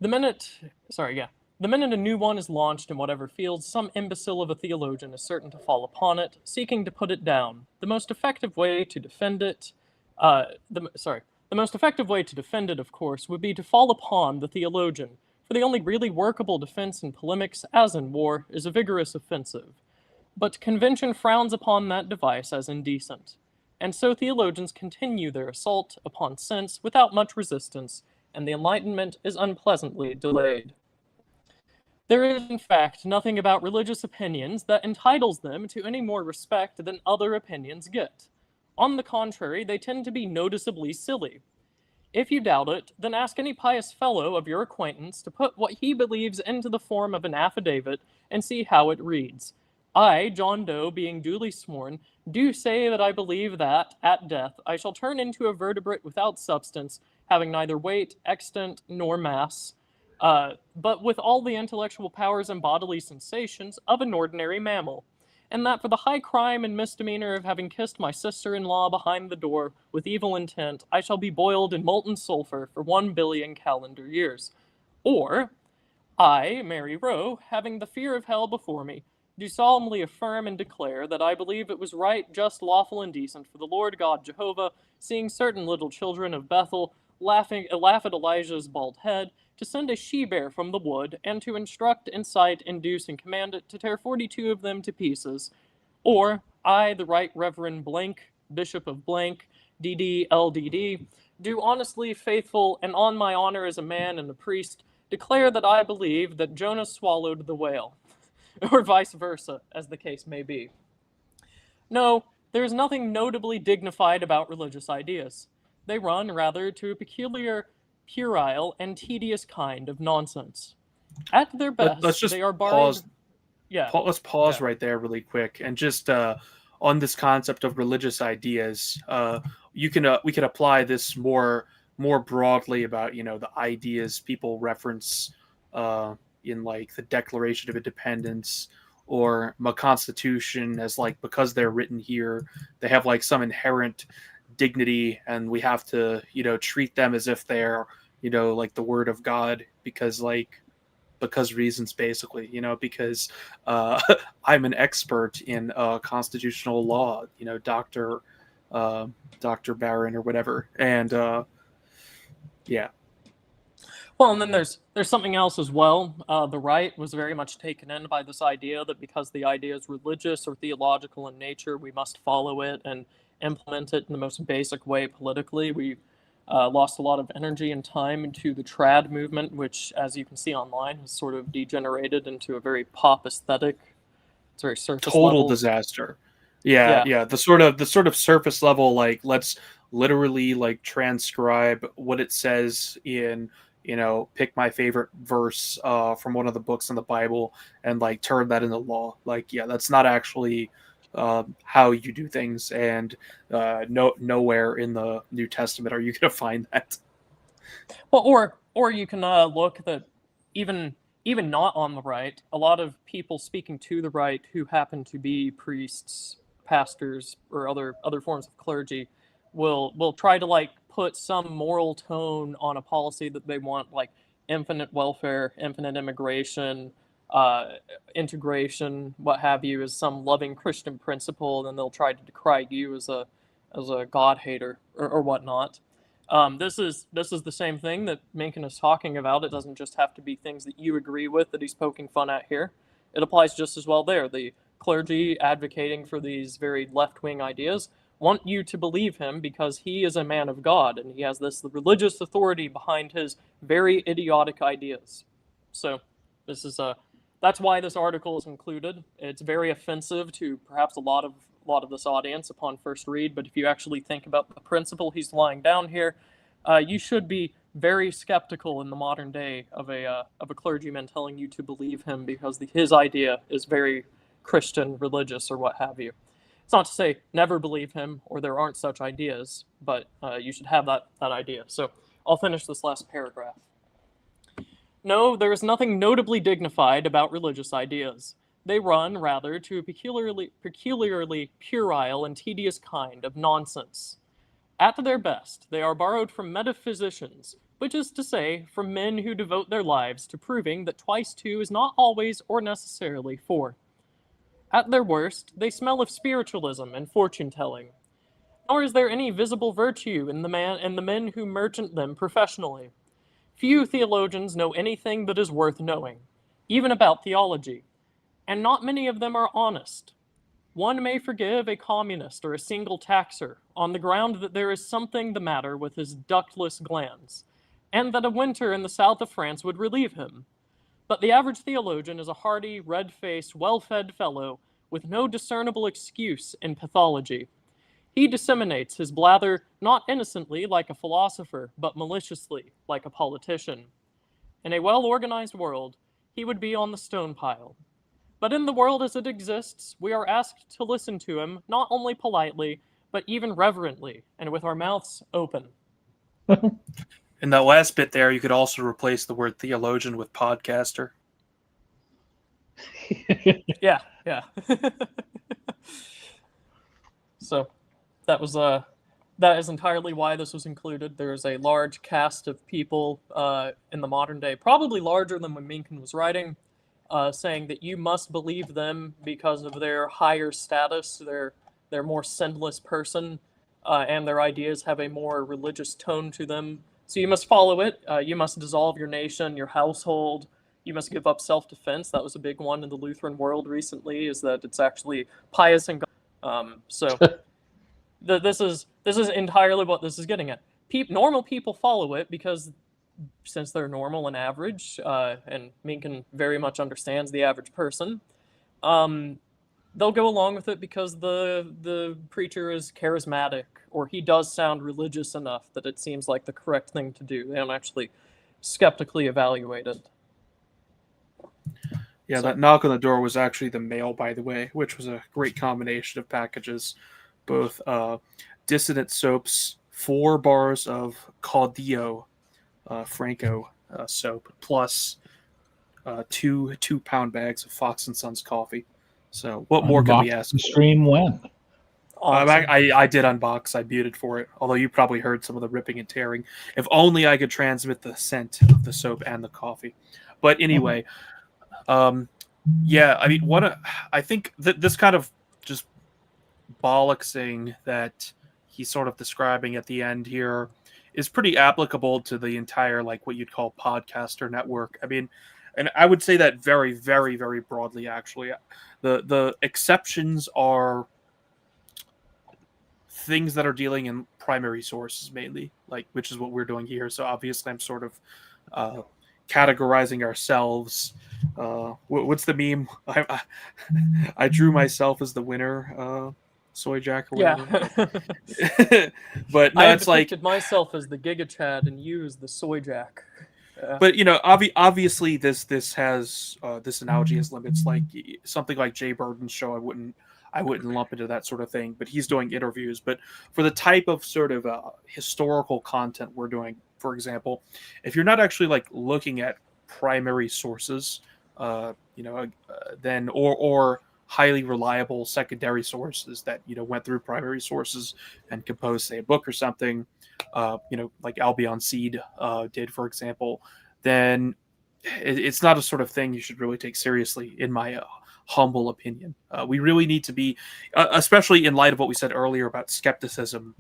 minute a new one is launched in whatever field, some imbecile of a theologian is certain to fall upon it, seeking to put it down. The most effective way to defend it, of course, would be to fall upon the theologian, for the only really workable defense in polemics, as in war, is a vigorous offensive. But convention frowns upon that device as indecent, and so theologians continue their assault upon sense without much resistance, and the Enlightenment is unpleasantly delayed. There is, in fact, nothing about religious opinions that entitles them to any more respect than other opinions get. On the contrary, they tend to be noticeably silly. If you doubt it, then ask any pious fellow of your acquaintance to put what he believes into the form of an affidavit and see how it reads. I, John Doe, being duly sworn, do say that I believe that, at death, I shall turn into a vertebrate without substance, having neither weight, extent, nor mass, but with all the intellectual powers and bodily sensations of an ordinary mammal, and that for the high crime and misdemeanor of having kissed my sister-in-law behind the door with evil intent, I shall be boiled in molten sulfur for 1 billion calendar years. Or, I, Mary Rowe, having the fear of hell before me, do solemnly affirm and declare that I believe it was right, just, lawful, and decent for the Lord God Jehovah, seeing certain little children of Bethel laugh at Elijah's bald head, to send a she-bear from the wood, and to instruct, incite, induce, and command it to tear 42 of them to pieces. Or, I, the Right Reverend Blank, Bishop of Blank, D.D. L.D.D., do honestly, faithful, and on my honor as a man and a priest, declare that I believe that Jonah swallowed the whale. Or vice versa, as the case may be. No, there is nothing notably dignified about religious ideas. They run, rather, to a peculiar, puerile, and tedious kind of nonsense. At their best, Let's just they are borrowed... pause. Yeah. Let's pause right there really quick, and just on this concept of religious ideas, we can apply this more broadly about the ideas people reference in like the Declaration of Independence or the Constitution, as like, because they're written here, they have like some inherent dignity, and we have to treat them as if they're like the word of God, because reasons, basically, because I'm an expert in constitutional law, Dr. Barron or whatever, and yeah. Well, and then there's something else as well. The right was very much taken in by this idea that because the idea is religious or theological in nature, we must follow it and implement it in the most basic way politically. We lost a lot of energy and time into the trad movement, which, as you can see online, has sort of degenerated into a very pop aesthetic. It's very surface Total level. disaster. Yeah, Yeah. yeah. The sort of surface level, like, let's literally like transcribe what it says in, pick my favorite verse from one of the books in the Bible and like turn that into law. Like, yeah, that's not actually how you do things, and nowhere in the New Testament are you going to find that. Well, or you can look that even even not on the right, a lot of people speaking to the right who happen to be priests, pastors, or other forms of clergy will try to like put some moral tone on a policy that they want, like infinite welfare, infinite immigration, uh, integration, what have you, as some loving Christian principle. Then they'll try to decry you as a God hater or whatnot. This is the same thing that Mencken is talking about. It doesn't just have to be things that you agree with that he's poking fun at here. It applies just as well there. The clergy advocating for these very left-wing ideas want you to believe him because he is a man of God and he has this religious authority behind his very idiotic ideas. So this is that's why this article is included. It's very offensive to perhaps a lot of this audience upon first read, but if you actually think about the principle he's laying down here, you should be very skeptical in the modern day of a clergyman telling you to believe him because his idea is very Christian, religious, or what have you. It's not to say never believe him or there aren't such ideas, but you should have that idea. So I'll finish this last paragraph. No, there is nothing notably dignified about religious ideas. They run, rather, to a peculiarly puerile and tedious kind of nonsense. At their best, they are borrowed from metaphysicians, which is to say, from men who devote their lives to proving that twice two is not always or necessarily four. At their worst, they smell of spiritualism and fortune-telling. Nor is there any visible virtue in the men who merchant them professionally. Few theologians know anything that is worth knowing, even about theology, and not many of them are honest. One may forgive a communist or a single taxer on the ground that there is something the matter with his ductless glands, and that a winter in the south of France would relieve him. But the average theologian is a hearty, red-faced, well-fed fellow with no discernible excuse in pathology. He disseminates his blather not innocently like a philosopher, but maliciously like a politician. In a well-organized world, he would be on the stone pile. But in the world as it exists, we are asked to listen to him not only politely, but even reverently, and with our mouths open. In that last bit there, you could also replace the word theologian with podcaster. Yeah. So that was that is entirely why this was included. There's a large cast of people in the modern day, probably larger than when Mencken was writing, saying that you must believe them because of their higher status, their more sinless person, and their ideas have a more religious tone to them. So you must follow it. You must dissolve your nation, your household. You must give up self-defense. That was a big one in the Lutheran world recently, is that it's actually pious and so this is entirely what this is getting at. Normal people follow it because since they're normal and average, and Mencken very much understands the average person, they'll go along with it because the preacher is charismatic or he does sound religious enough that it seems like the correct thing to do. They don't actually skeptically evaluate it. Yeah, that knock on the door was actually the mail, by the way, which was a great combination of packages. Both Dissident Soaps, 4 bars of Caudillo Franco soap, plus 2 pound bags of Fox and Sons coffee. So what more could we Unbox ask the for? stream when? Awesome. I did unbox. I muted for it, although you probably heard some of the ripping and tearing. If only I could transmit the scent of the soap and the coffee. But anyway, yeah, I mean, I think that this kind of just bollocksing that he's sort of describing at the end here is pretty applicable to the entire, like, what you'd call podcaster network. I mean, and I would say that very, very, very broadly. Actually, the exceptions are things that are dealing in primary sources mainly, like, which is what we're doing here. So obviously, I'm sort of categorizing ourselves. What's the meme? I drew myself as the winner, Soy Jack or whatever. Yeah. But no, I it's like depicted myself as the Giga Chad and you as the Soy Jack. Yeah. But obviously, this has this analogy has limits. Like something like Jay Burden's show, I wouldn't lump into that sort of thing. But he's doing interviews. But for the type of sort of historical content we're doing, for example, if you're not actually like looking at primary sources, then or highly reliable secondary sources that went through primary sources and composed, say, a book or something, like Albion Seed did, for example, then it's not a sort of thing you should really take seriously, in my humble opinion. We really need to be, especially in light of what we said earlier about skepticism,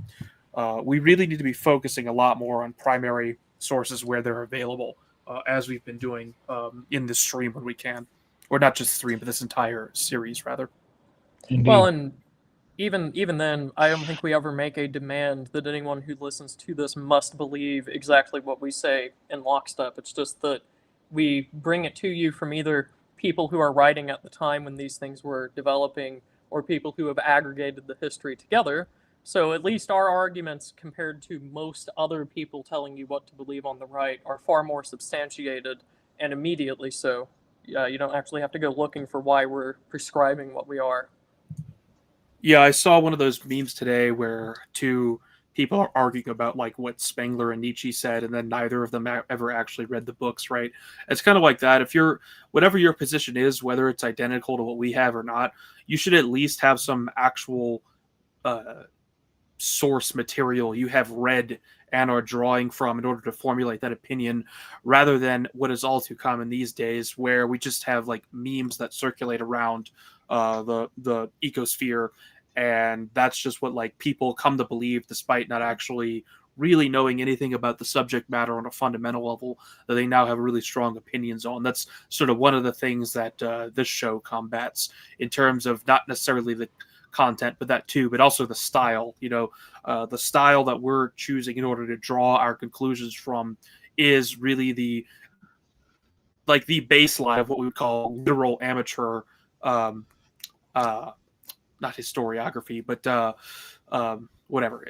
we really need to be focusing a lot more on primary sources where they're available, as we've been doing in this stream when we can. Or not just stream, but this entire series, rather. Indeed. Well, and even then, I don't think we ever make a demand that anyone who listens to this must believe exactly what we say in lockstep. It's just that we bring it to you from either people who are writing at the time when these things were developing, or people who have aggregated the history together. So at least our arguments, compared to most other people telling you what to believe on the right, are far more substantiated, and immediately so. You don't actually have to go looking for why we're prescribing what we are. Yeah, I saw one of those memes today where two people are arguing about like what Spengler and Nietzsche said, and then neither of them ever actually read the books, right? It's kind of like that. If you're, whatever your position is, whether it's identical to what we have or not, you should at least have some actual source material you have read and are drawing from in order to formulate that opinion, rather than what is all too common these days, where we just have like memes that circulate around the ecosphere, and that's just what like people come to believe, despite not actually really knowing anything about the subject matter on a fundamental level that they now have really strong opinions on. That's sort of one of the things that this show combats, in terms of not necessarily the content, but that too, but also the style. The style that we're choosing in order to draw our conclusions from is really the baseline of what we would call literal amateur, not historiography, but whatever.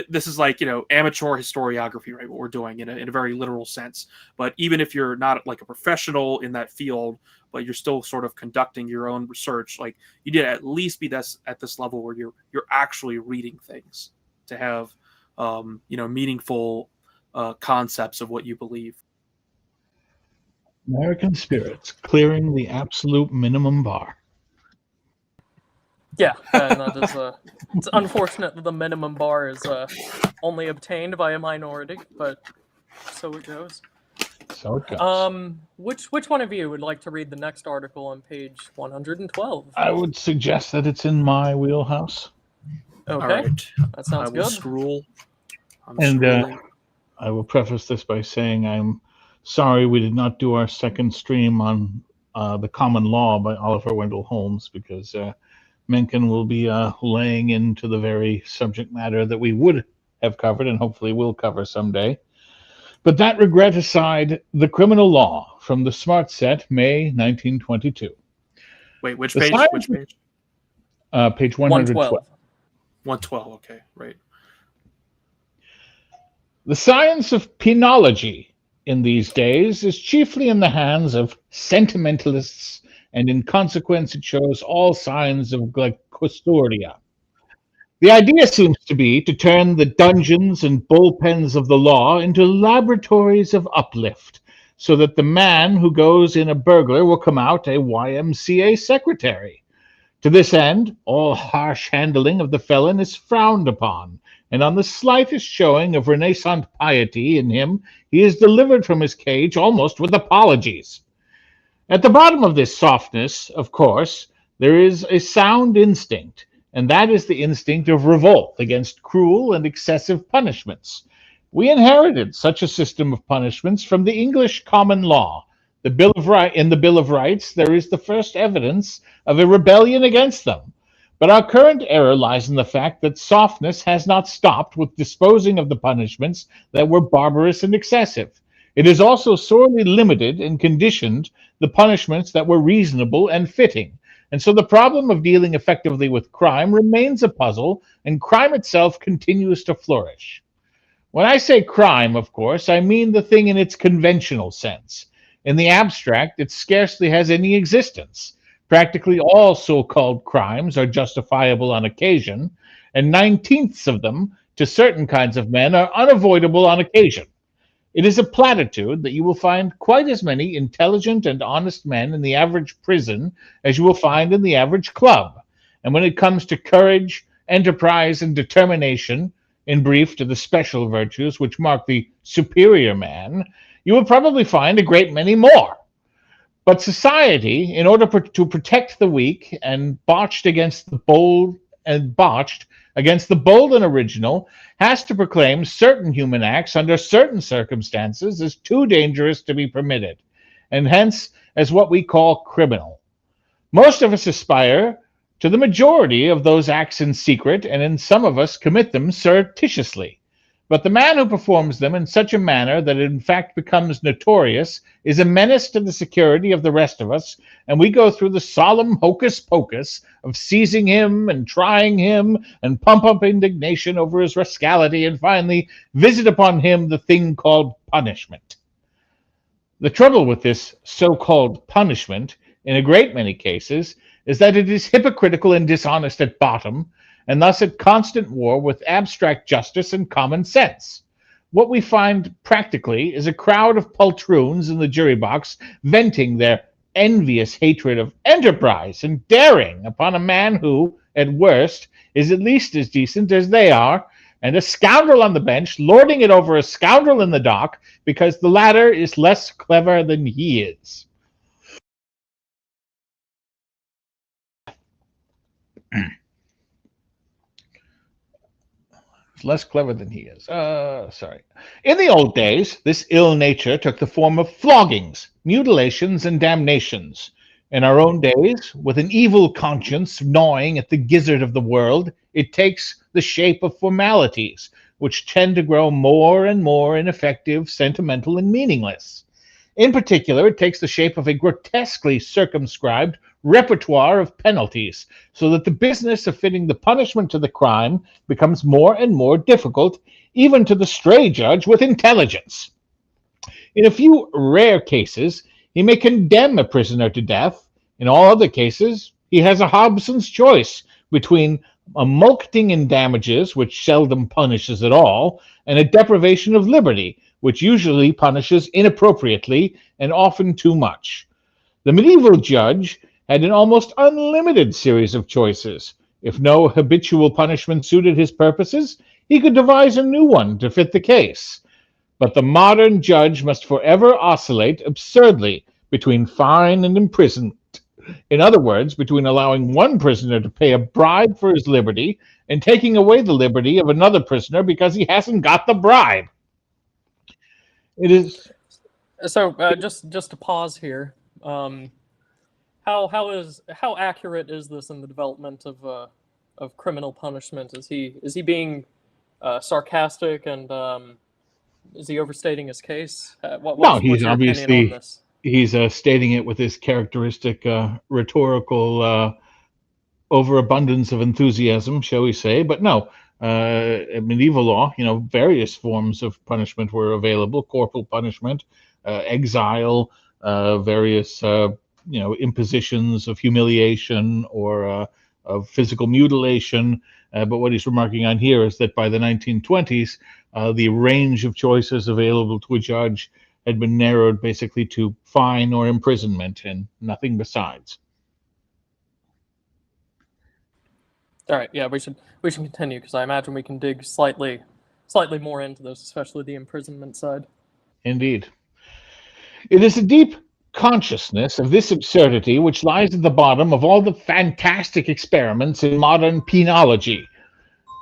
This is like, amateur historiography, right? What we're doing in a very literal sense. But even if you're not like a professional in that field, but you're still sort of conducting your own research, like you need to at least be at this level where you're actually reading things to have meaningful concepts of what you believe. American spirits clearing the absolute minimum bar. Yeah, and that is it's unfortunate that the minimum bar is only obtained by a minority, but so it goes. So it goes. Which one of you would like to read the next article on page 112? I would suggest that it's in my wheelhouse. Okay, All right. that sounds I will good. scroll. I'm And scrolling. I will preface this by saying I'm sorry we did not do our second stream on The Common Law by Oliver Wendell Holmes, because Mencken will be laying into the very subject matter that we would have covered and hopefully will cover someday. But that regret aside, The Criminal Law from the Smart Set, May 1922. Wait, which The page? science- Which page? Page 112. 112. Okay, right. The science of penology in these days is chiefly in the hands of sentimentalists, and in consequence it shows all signs of glycosturia. The idea seems to be to turn the dungeons and bullpens of the law into laboratories of uplift, so that the man who goes in a burglar will come out a YMCA secretary. To this end, all harsh handling of the felon is frowned upon, and on the slightest showing of Renaissance piety in him, he is delivered from his cage almost with apologies. At the bottom of this softness, of course, there is a sound instinct, and that is the instinct of revolt against cruel and excessive punishments. We inherited such a system of punishments from the English common law. In the Bill of Rights, there is the first evidence of a rebellion against them. But our current error lies in the fact that softness has not stopped with disposing of the punishments that were barbarous and excessive. It has also sorely limited and conditioned the punishments that were reasonable and fitting. And so the problem of dealing effectively with crime remains a puzzle, and crime itself continues to flourish. When I say crime, of course, I mean the thing in its conventional sense. In the abstract, it scarcely has any existence. Practically all so-called crimes are justifiable on occasion, and 9/10 of them, to certain kinds of men, are unavoidable on occasion. It is a platitude that you will find quite as many intelligent and honest men in the average prison as you will find in the average club. And when it comes to courage, enterprise, and determination, in brief, to the special virtues which mark the superior man, you will probably find a great many more. But society, in order to protect the weak and botched against the bold and original, has to proclaim certain human acts under certain circumstances as too dangerous to be permitted, and hence as what we call criminal. Most of us aspire to the majority of those acts in secret, and in some of us commit them surreptitiously. But the man who performs them in such a manner that it in fact becomes notorious is a menace to the security of the rest of us, and we go through the solemn hocus pocus of seizing him and trying him and pump up indignation over his rascality and finally visit upon him the thing called punishment. The trouble with this so-called punishment, in a great many cases, is that it is hypocritical and dishonest at bottom, and thus at constant war with abstract justice and common sense. What we find practically is a crowd of poltroons in the jury box venting their envious hatred of enterprise and daring upon a man who, at worst, is at least as decent as they are, and a scoundrel on the bench lording it over a scoundrel in the dock because the latter is less clever than he is. Less clever than he is. Sorry. In the old days, this ill nature took the form of floggings, mutilations, and damnations. In our own days, with an evil conscience gnawing at the gizzard of the world, it takes the shape of formalities, which tend to grow more and more ineffective, sentimental, and meaningless. In particular, it takes the shape of a grotesquely circumscribed repertoire of penalties, so that the business of fitting the punishment to the crime becomes more and more difficult, even to the stray judge with intelligence. In a few rare cases, he may condemn a prisoner to death. In all other cases, he has a Hobson's choice between a mulcting in damages, which seldom punishes at all, and a deprivation of liberty, which usually punishes inappropriately and often too much. The medieval judge had an almost unlimited series of choices. If no habitual punishment suited his purposes, he could devise a new one to fit the case. But the modern judge must forever oscillate absurdly between fine and imprisonment. In other words, between allowing one prisoner to pay a bribe for his liberty and taking away the liberty of another prisoner because he hasn't got the bribe. It is so. Just to pause here. How accurate is this in the development of criminal punishment? Is he being sarcastic, and is he overstating his case? No, he's your obviously opinion on this? He's stating it with his characteristic rhetorical overabundance of enthusiasm, shall we say? But no, in medieval law, various forms of punishment were available: corporal punishment, exile, various impositions of humiliation or of physical mutilation. But what he's remarking on here is that by the 1920s, the range of choices available to a judge had been narrowed basically to fine or imprisonment and nothing besides. All right, yeah, we should continue, because I imagine we can dig slightly more into this, especially the imprisonment side. Indeed. It is a deep consciousness of this absurdity which lies at the bottom of all the fantastic experiments in modern penology.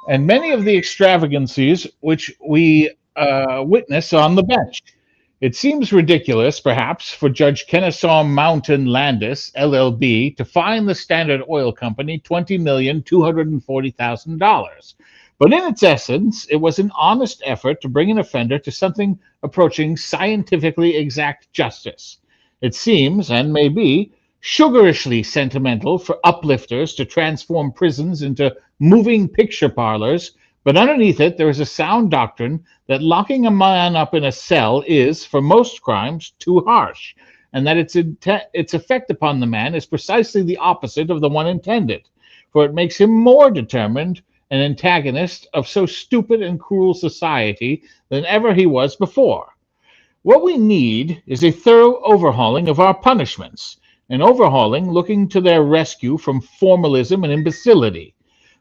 And many of the extravagancies which we witness on the bench. It seems ridiculous, perhaps, for Judge Kennesaw Mountain Landis, LLB, to fine the Standard Oil Company $20,240,000. But in its essence, it was an honest effort to bring an offender to something approaching scientifically exact justice. It seems, and may be, sugarishly sentimental for uplifters to transform prisons into moving picture parlors, but underneath it there is a sound doctrine that locking a man up in a cell is, for most crimes, too harsh, and that its effect upon the man is precisely the opposite of the one intended, for it makes him more determined an antagonist of so stupid and cruel society than ever he was before. What we need is a thorough overhauling of our punishments, an overhauling looking to their rescue from formalism and imbecility.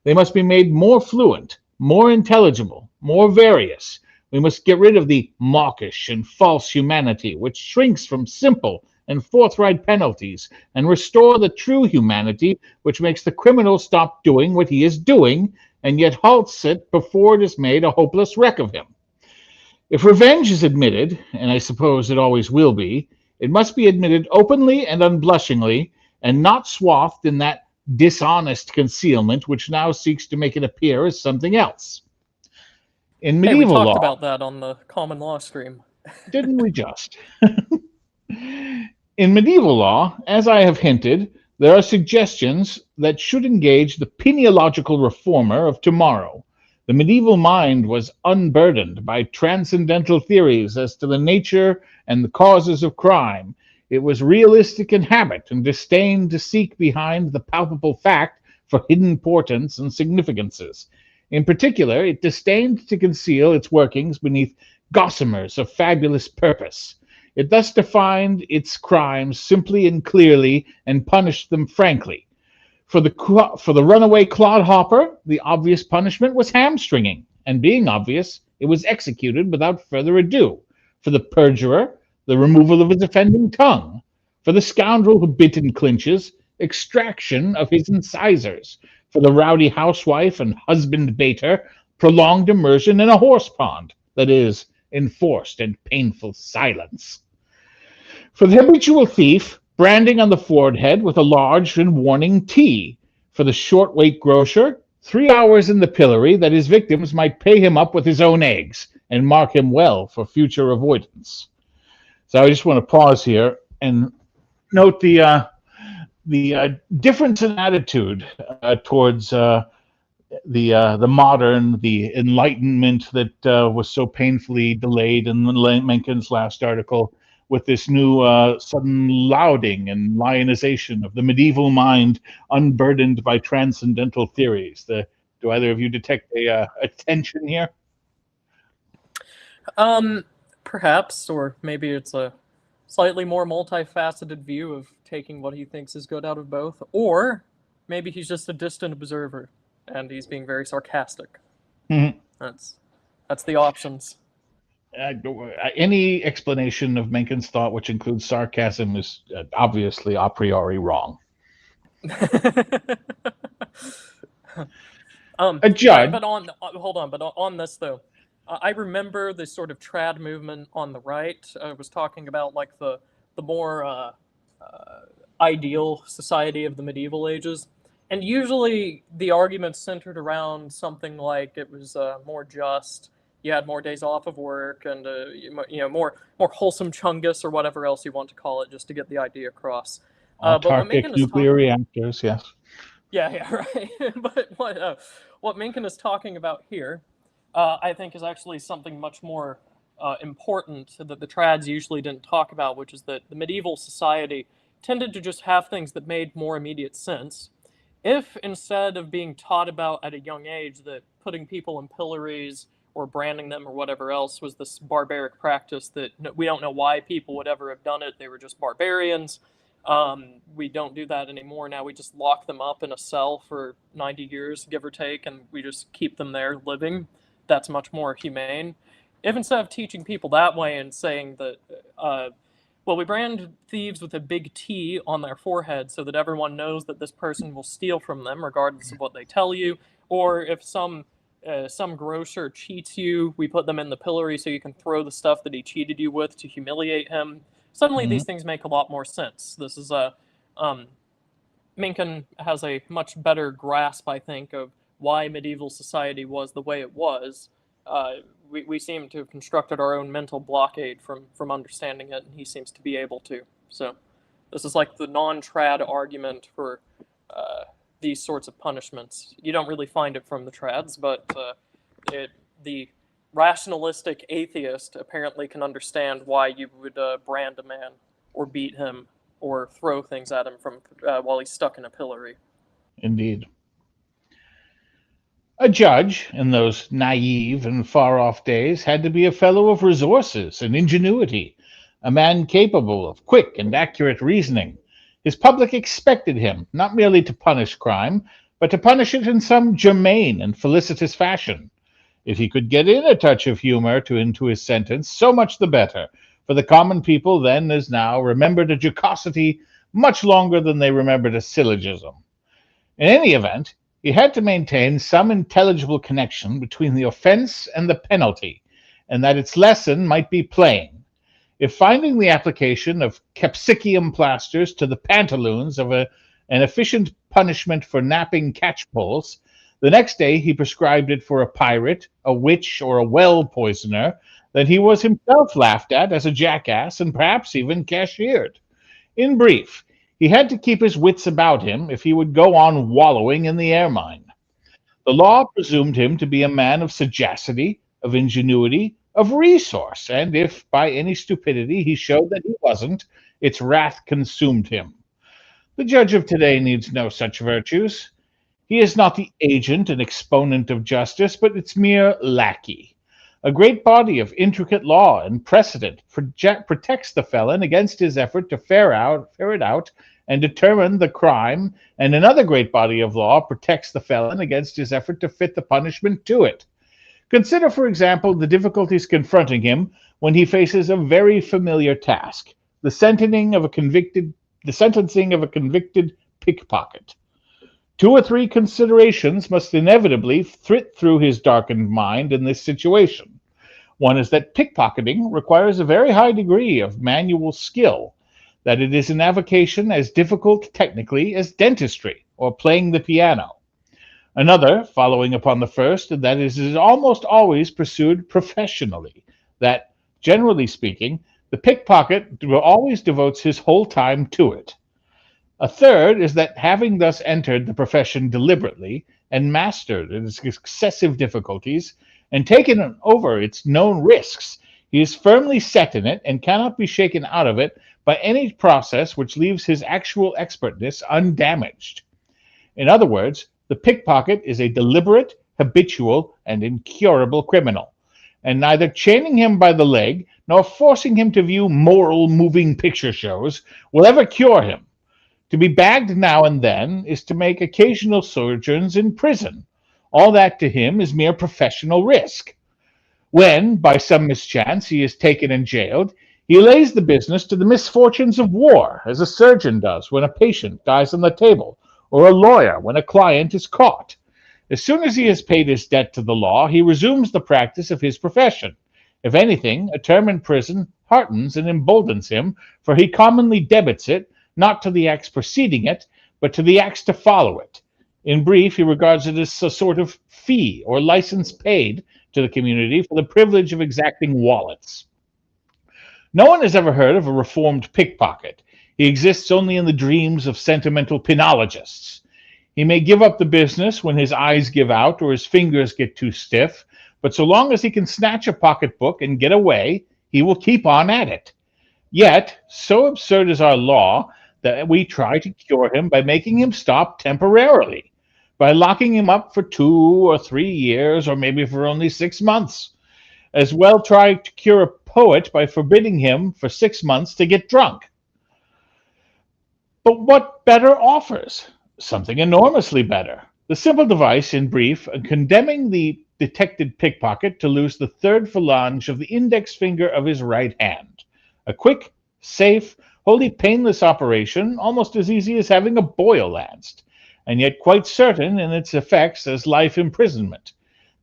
They must be made more fluent, more intelligible, more various. We must get rid of the mawkish and false humanity which shrinks from simple and forthright penalties, and restore the true humanity which makes the criminal stop doing what he is doing, and yet halts it before it has made a hopeless wreck of him. If revenge is admitted, and I suppose it always will be, it must be admitted openly and unblushingly, and not swathed in that dishonest concealment which now seeks to make it appear as something else. In Hey, we medieval talked law, about that on the common law stream. didn't we just? In medieval law, as I have hinted, there are suggestions that should engage the peniological reformer of tomorrow. The medieval mind was unburdened by transcendental theories as to the nature and the causes of crime. It was realistic in habit and disdained to seek behind the palpable fact for hidden portents and significances. In particular, it disdained to conceal its workings beneath gossamers of fabulous purpose. It thus defined its crimes simply and clearly and punished them frankly. For the runaway clodhopper, the obvious punishment was hamstringing, and being obvious, it was executed without further ado. For the perjurer, the removal of his offending tongue. For the scoundrel who bit in clinches, extraction of his incisors. For the rowdy housewife and husband baiter, prolonged immersion in a horse pond, that is, enforced and painful silence. For the habitual thief, branding on the forehead with a large and warning T. For the short-weight grocer, 3 hours in the pillory that his victims might pay him up with his own eggs and mark him well for future avoidance. So I just want to pause here and note the difference in attitude towards the modern, the Enlightenment that was so painfully delayed in Mencken's last article, with this new sudden lauding and lionization of the medieval mind unburdened by transcendental theories. Do either of you detect a tension here? Perhaps, or maybe it's a slightly more multifaceted view of taking what he thinks is good out of both, or maybe he's just a distant observer and he's being very sarcastic. Mm-hmm. That's the options. Any explanation of Mencken's thought which includes sarcasm is obviously a priori wrong. A judge. But hold on. But on this though, I remember this sort of trad movement on the right. Was talking about like the more ideal society of the medieval ages, and usually the arguments centered around something like it was more just. You had more days off of work, and more wholesome chungus or whatever else you want to call it, just to get the idea across. Autarkic nuclear reactors, yes. Yeah, right. But what Mencken is talking about here, I think, is actually something much more important that the trads usually didn't talk about, which is that the medieval society tended to just have things that made more immediate sense. If instead of being taught about at a young age that putting people in pillories or branding them or whatever else was this barbaric practice that we don't know why people would ever have done it. They were just barbarians. We don't do that anymore. Now we just lock them up in a cell for 90 years, give or take, and we just keep them there living. That's much more humane. If instead of teaching people that way and saying that, we brand thieves with a big T on their forehead so that everyone knows that this person will steal from them regardless of what they tell you, or if some some grocer cheats you, we put them in the pillory so you can throw the stuff that he cheated you with to humiliate him. Suddenly, these things make a lot more sense. This is a Mencken has a much better grasp, I think, of why medieval society was the way it was. We seem to have constructed our own mental blockade from understanding it, and he seems to be able to. So, this is like the non-trad argument for these sorts of punishments. You don't really find it from the trads, but the rationalistic atheist apparently can understand why you would brand a man or beat him or throw things at him from while he's stuck in a pillory. Indeed. A judge, in those naive and far-off days, had to be a fellow of resources and ingenuity, a man capable of quick and accurate reasoning. His public expected him not merely to punish crime, but to punish it in some germane and felicitous fashion. If he could get in a touch of humor into his sentence, so much the better, for the common people then as now remembered a jocosity much longer than they remembered a syllogism. In any event, he had to maintain some intelligible connection between the offense and the penalty, and that its lesson might be plain. If finding the application of capsicum plasters to the pantaloons of an efficient punishment for napping catchpolls, the next day he prescribed it for a pirate, a witch, or a well poisoner, then he was himself laughed at as a jackass and perhaps even cashiered. In brief, he had to keep his wits about him if he would go on wallowing in the ermine. The law presumed him to be a man of sagacity, of ingenuity, of resource, and if by any stupidity he showed that he wasn't, its wrath consumed him. The judge of today needs no such virtues. He is not the agent and exponent of justice, but its mere lackey. A great body of intricate law and precedent protects the felon against his effort to ferret out and determine the crime, and another great body of law protects the felon against his effort to fit the punishment to it. Consider, for example, the difficulties confronting him when he faces a very familiar task, the sentencing of a convicted pickpocket. 2 or 3 considerations must inevitably flit through his darkened mind in this situation. One is that pickpocketing requires a very high degree of manual skill, that it is an avocation as difficult technically as dentistry or playing the piano. Another, following upon the first, that it is almost always pursued professionally, that, generally speaking, the pickpocket always devotes his whole time to it. A third is that having thus entered the profession deliberately and mastered its excessive difficulties and taken over its known risks, he is firmly set in it and cannot be shaken out of it by any process which leaves his actual expertness undamaged. In other words, the pickpocket is a deliberate, habitual, and incurable criminal, and neither chaining him by the leg nor forcing him to view moral moving picture shows will ever cure him. To be bagged now and then is to make occasional sojourns in prison. All that to him is mere professional risk. When, by some mischance, he is taken and jailed, he lays the business to the misfortunes of war, as a surgeon does when a patient dies on the table, or a lawyer when a client is caught. As soon as he has paid his debt to the law, he resumes the practice of his profession. If anything, a term in prison heartens and emboldens him, for he commonly debits it, not to the acts preceding it, but to the acts to follow it. In brief, he regards it as a sort of fee or license paid to the community for the privilege of exacting wallets. No one has ever heard of a reformed pickpocket. He exists only in the dreams of sentimental pinologists. He may give up the business when his eyes give out or his fingers get too stiff, but so long as he can snatch a pocketbook and get away, he will keep on at it. Yet, so absurd is our law that we try to cure him by making him stop temporarily, by locking him up for 2 or 3 years, or maybe for only 6 months. As well try to cure a poet by forbidding him for 6 months to get drunk. But what better offers? Something enormously better. The simple device, in brief, condemning the detected pickpocket to lose the 3rd phalange of the index finger of his right hand. A quick, safe, wholly painless operation, almost as easy as having a boil lanced, and yet quite certain in its effects as life imprisonment.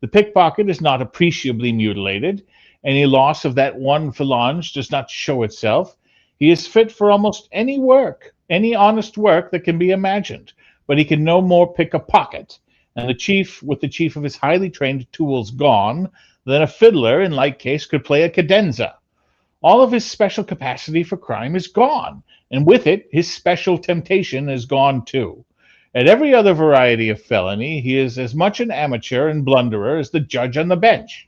The pickpocket is not appreciably mutilated. Any loss of that one phalange does not show itself. He is fit for almost any work, any honest work that can be imagined, but he can no more pick a pocket, and the chief, with the chief of his highly trained tools gone, than a fiddler in like case could play a cadenza. All of his special capacity for crime is gone, and with it his special temptation is gone too. At every other variety of felony, he is as much an amateur and blunderer as the judge on the bench.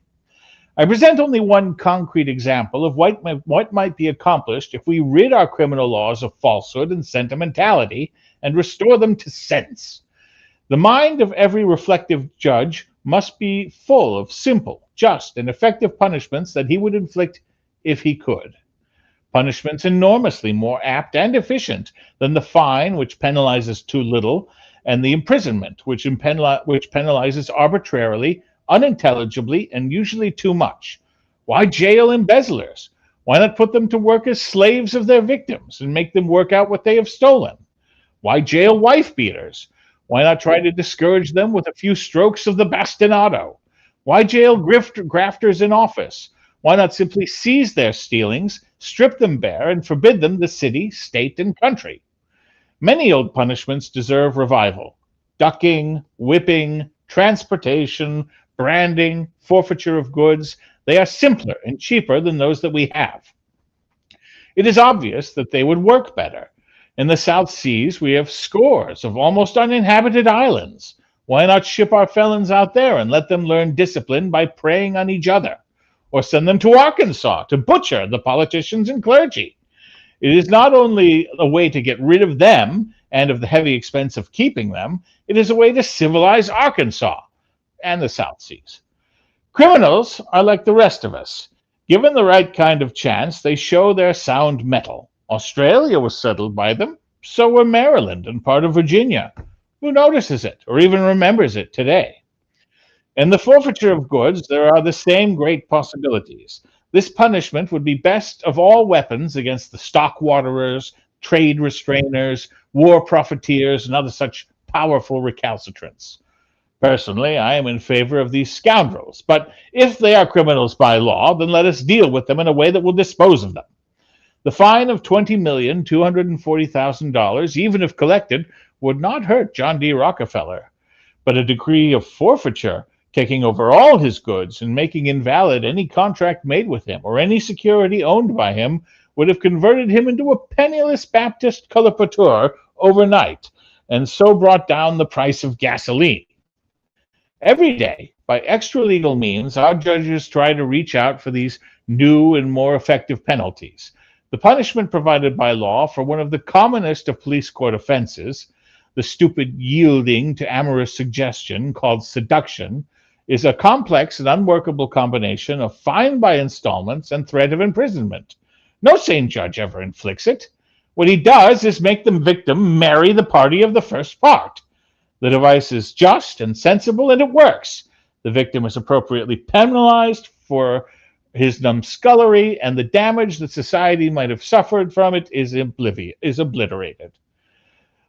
I present only one concrete example of what might be accomplished if we rid our criminal laws of falsehood and sentimentality and restore them to sense. The mind of every reflective judge must be full of simple, just, and effective punishments that he would inflict if he could. Punishments enormously more apt and efficient than the fine, which penalizes too little, and the imprisonment, which penalizes arbitrarily, unintelligibly, and usually too much. Why jail embezzlers? Why not put them to work as slaves of their victims and make them work out what they have stolen? Why jail wife beaters? Why not try to discourage them with a few strokes of the bastinado? Why jail grafters in office? Why not simply seize their stealings, strip them bare, and forbid them the city, state, and country? Many old punishments deserve revival. Ducking, whipping, transportation, branding, forfeiture of goods, they are simpler and cheaper than those that we have. It is obvious that they would work better. In the South Seas, we have scores of almost uninhabited islands. Why not ship our felons out there and let them learn discipline by preying on each other? Or send them to Arkansas to butcher the politicians and clergy? It is not only a way to get rid of them and of the heavy expense of keeping them, it is a way to civilize Arkansas and the South Seas. Criminals are like the rest of us. Given the right kind of chance, they show their sound mettle. Australia was settled by them, so were Maryland and part of Virginia. Who notices it or even remembers it today? In the forfeiture of goods, there are the same great possibilities. This punishment would be best of all weapons against the stock waterers, trade restrainers, war profiteers, and other such powerful recalcitrants. Personally, I am in favor of these scoundrels, but if they are criminals by law, then let us deal with them in a way that will dispose of them. The fine of $20,240,000, even if collected, would not hurt John D. Rockefeller, but a decree of forfeiture, taking over all his goods and making invalid any contract made with him or any security owned by him, would have converted him into a penniless Baptist colporteur overnight, and so brought down the price of gasoline. Every day, by extra-legal means, our judges try to reach out for these new and more effective penalties. The punishment provided by law for one of the commonest of police court offenses, the stupid yielding to amorous suggestion called seduction, is a complex and unworkable combination of fine by installments and threat of imprisonment. No sane judge ever inflicts it. What he does is make the victim marry the party of the first part. The device is just and sensible, and it works. The victim is appropriately penalized for his numbskullery, and the damage that society might have suffered from it is obliterated.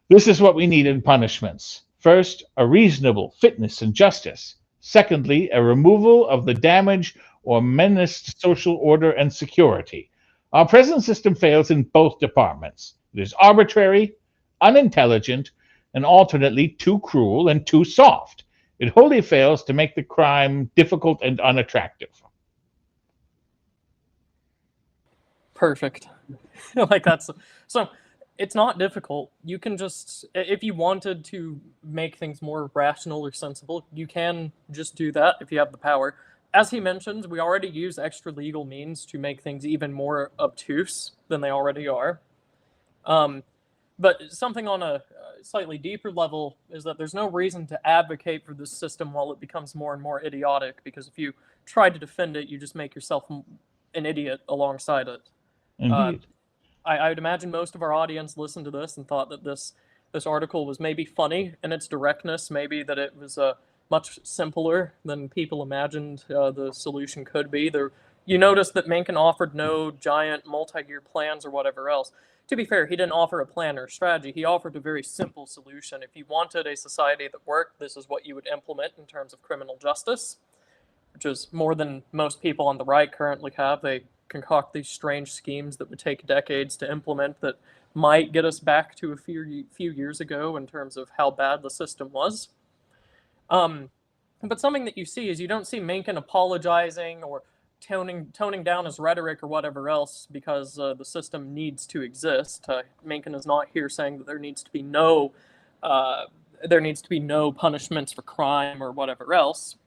This is what we need in punishments. First, a reasonable fitness and justice. Secondly, a removal of the damage or menaced social order and security. Our present system fails in both departments. It is arbitrary, unintelligent, and alternately too cruel and too soft. It wholly fails to make the crime difficult and unattractive. Perfect. Like that's so. It's not difficult. You can just, if you wanted to make things more rational or sensible, you can just do that if you have the power. As he mentioned, we already use extra legal means to make things even more obtuse than they already are. But something on a slightly deeper level is that there's no reason to advocate for this system while it becomes more and more idiotic, because if you try to defend it, you just make yourself an idiot alongside it. Indeed. I would imagine most of our audience listened to this and thought that this article was maybe funny in its directness, maybe that it was much simpler than people imagined the solution could be. You notice that Mencken offered no giant multi-year plans or whatever else. To be fair, he didn't offer a plan or a strategy. He offered a very simple solution. If you wanted a society that worked, this is what you would implement in terms of criminal justice. which is more than most people on the right currently have. They concoct these strange schemes that would take decades to implement that might get us back to a few years ago in terms of how bad the system was. But something that you see is you don't see Mencken apologizing or toning down his rhetoric or whatever else because the system needs to exist. Mencken is not here saying that there needs to be no punishments for crime or whatever else.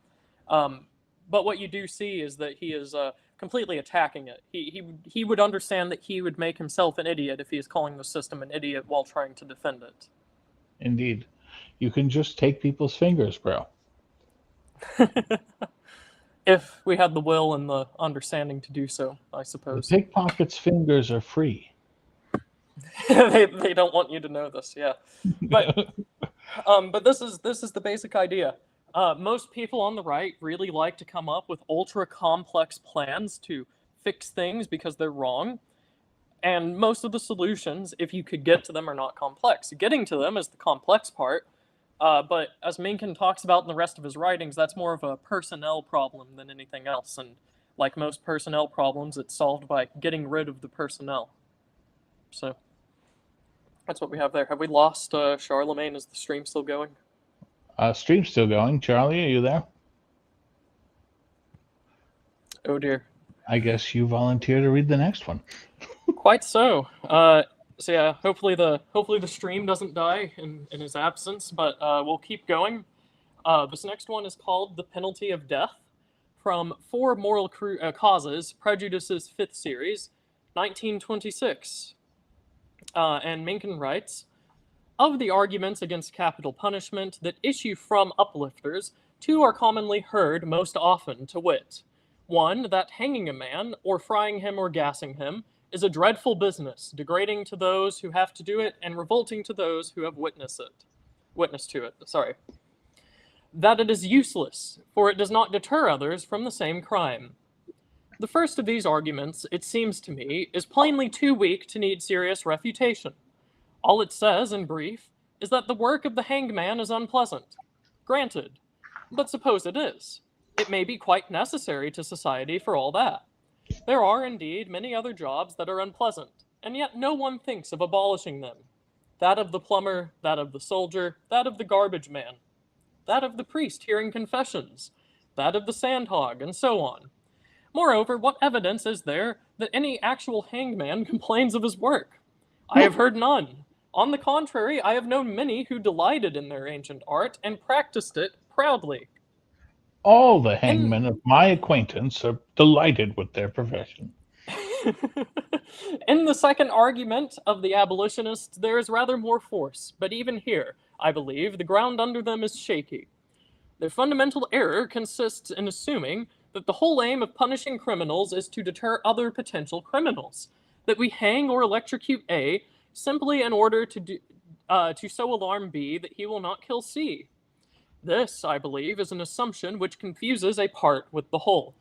But what you do see is that he is completely attacking it. He would understand that he would make himself an idiot if he is calling the system an idiot while trying to defend it. Indeed. You can just take people's fingers, bro. If we had the will and the understanding to do so, I suppose. The pickpocket's fingers are free. they don't want you to know this, yeah. But this is the basic idea. Most people on the right really like to come up with ultra complex plans to fix things because they're wrong. And most of the solutions, if you could get to them, are not complex. Getting to them is the complex part. But as Mencken talks about in the rest of his writings, that's more of a personnel problem than anything else. And like most personnel problems, it's solved by getting rid of the personnel. So that's what we have there. Have we lost Charlemagne? Is the stream still going? Stream's still going. Charlie, are you there? Oh dear. I guess you volunteer to read the next one. Quite so. So yeah, hopefully the stream doesn't die in his absence, but we'll keep going. This next one is called The Penalty of Death, from For Moral Causes, Prejudice's 5th series, 1926. And Mencken writes, of the arguments against capital punishment that issue from uplifters, 2 are commonly heard most often, to wit. 1, that hanging a man, or frying him or gassing him, is a dreadful business, degrading to those who have to do it and revolting to those who have witnessed to it. That it is useless, for it does not deter others from the same crime. The first of these arguments, it seems to me, is plainly too weak to need serious refutation. All it says, in brief, is that the work of the hangman is unpleasant. Granted, but suppose it is. It may be quite necessary to society for all that. There are, indeed, many other jobs that are unpleasant, and yet no one thinks of abolishing them. That of the plumber, that of the soldier, that of the garbage man, that of the priest hearing confessions, that of the sandhog, and so on. Moreover, what evidence is there that any actual hangman complains of his work? I have heard none. On the contrary, I have known many who delighted in their ancient art and practiced it proudly. All the hangmen of my acquaintance are delighted with their profession. In the second argument of the abolitionists, there is rather more force, but even here, I believe, the ground under them is shaky. Their fundamental error consists in assuming that the whole aim of punishing criminals is to deter other potential criminals, that we hang or electrocute A simply in order to so alarm B that he will not kill C. This, I believe, is an assumption which confuses a part with the whole.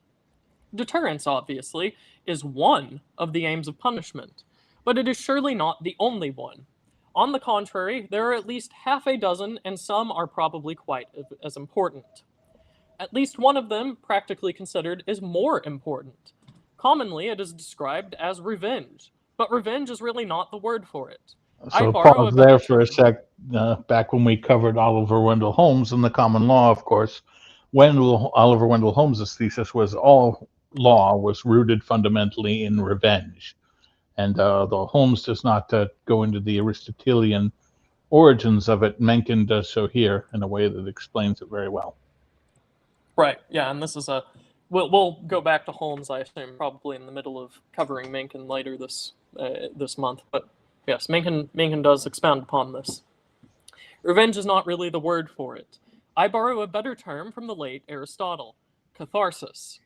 Deterrence, obviously, is one of the aims of punishment, but it is surely not the only one. On the contrary, there are at least half a dozen, and some are probably quite as important. At least one of them, practically considered, is more important. Commonly, it is described as revenge, but revenge is really not the word for it. So pause there for a sec. Back when we covered Oliver Wendell Holmes and the common law, of course, Oliver Wendell Holmes' thesis was all law was rooted fundamentally in revenge. And though Holmes does not go into the Aristotelian origins of it, Mencken does so here in a way that explains it very well. Right, yeah, and this is we'll go back to Holmes, I assume, probably in the middle of covering Mencken later this month, but yes, Mencken does expound upon this. Revenge is not really the word for it. I borrow a better term from the late Aristotle, catharsis.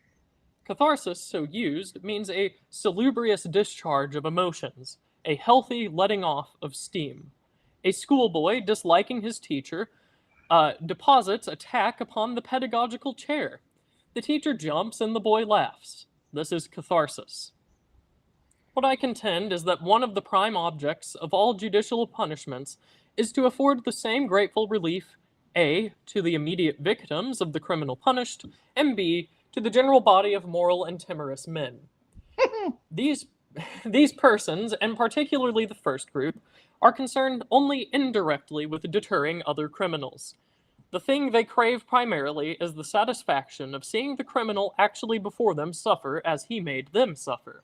Catharsis, so used, means a salubrious discharge of emotions, a healthy letting off of steam. A schoolboy, disliking his teacher, deposits attack upon the pedagogical chair. The teacher jumps and the boy laughs. This is catharsis. What I contend is that one of the prime objects of all judicial punishments is to afford the same grateful relief, A, to the immediate victims of the criminal punished, and B, to the general body of moral and timorous men. These persons, and particularly the first group, are concerned only indirectly with deterring other criminals. The thing they crave primarily is the satisfaction of seeing the criminal actually before them suffer as he made them suffer.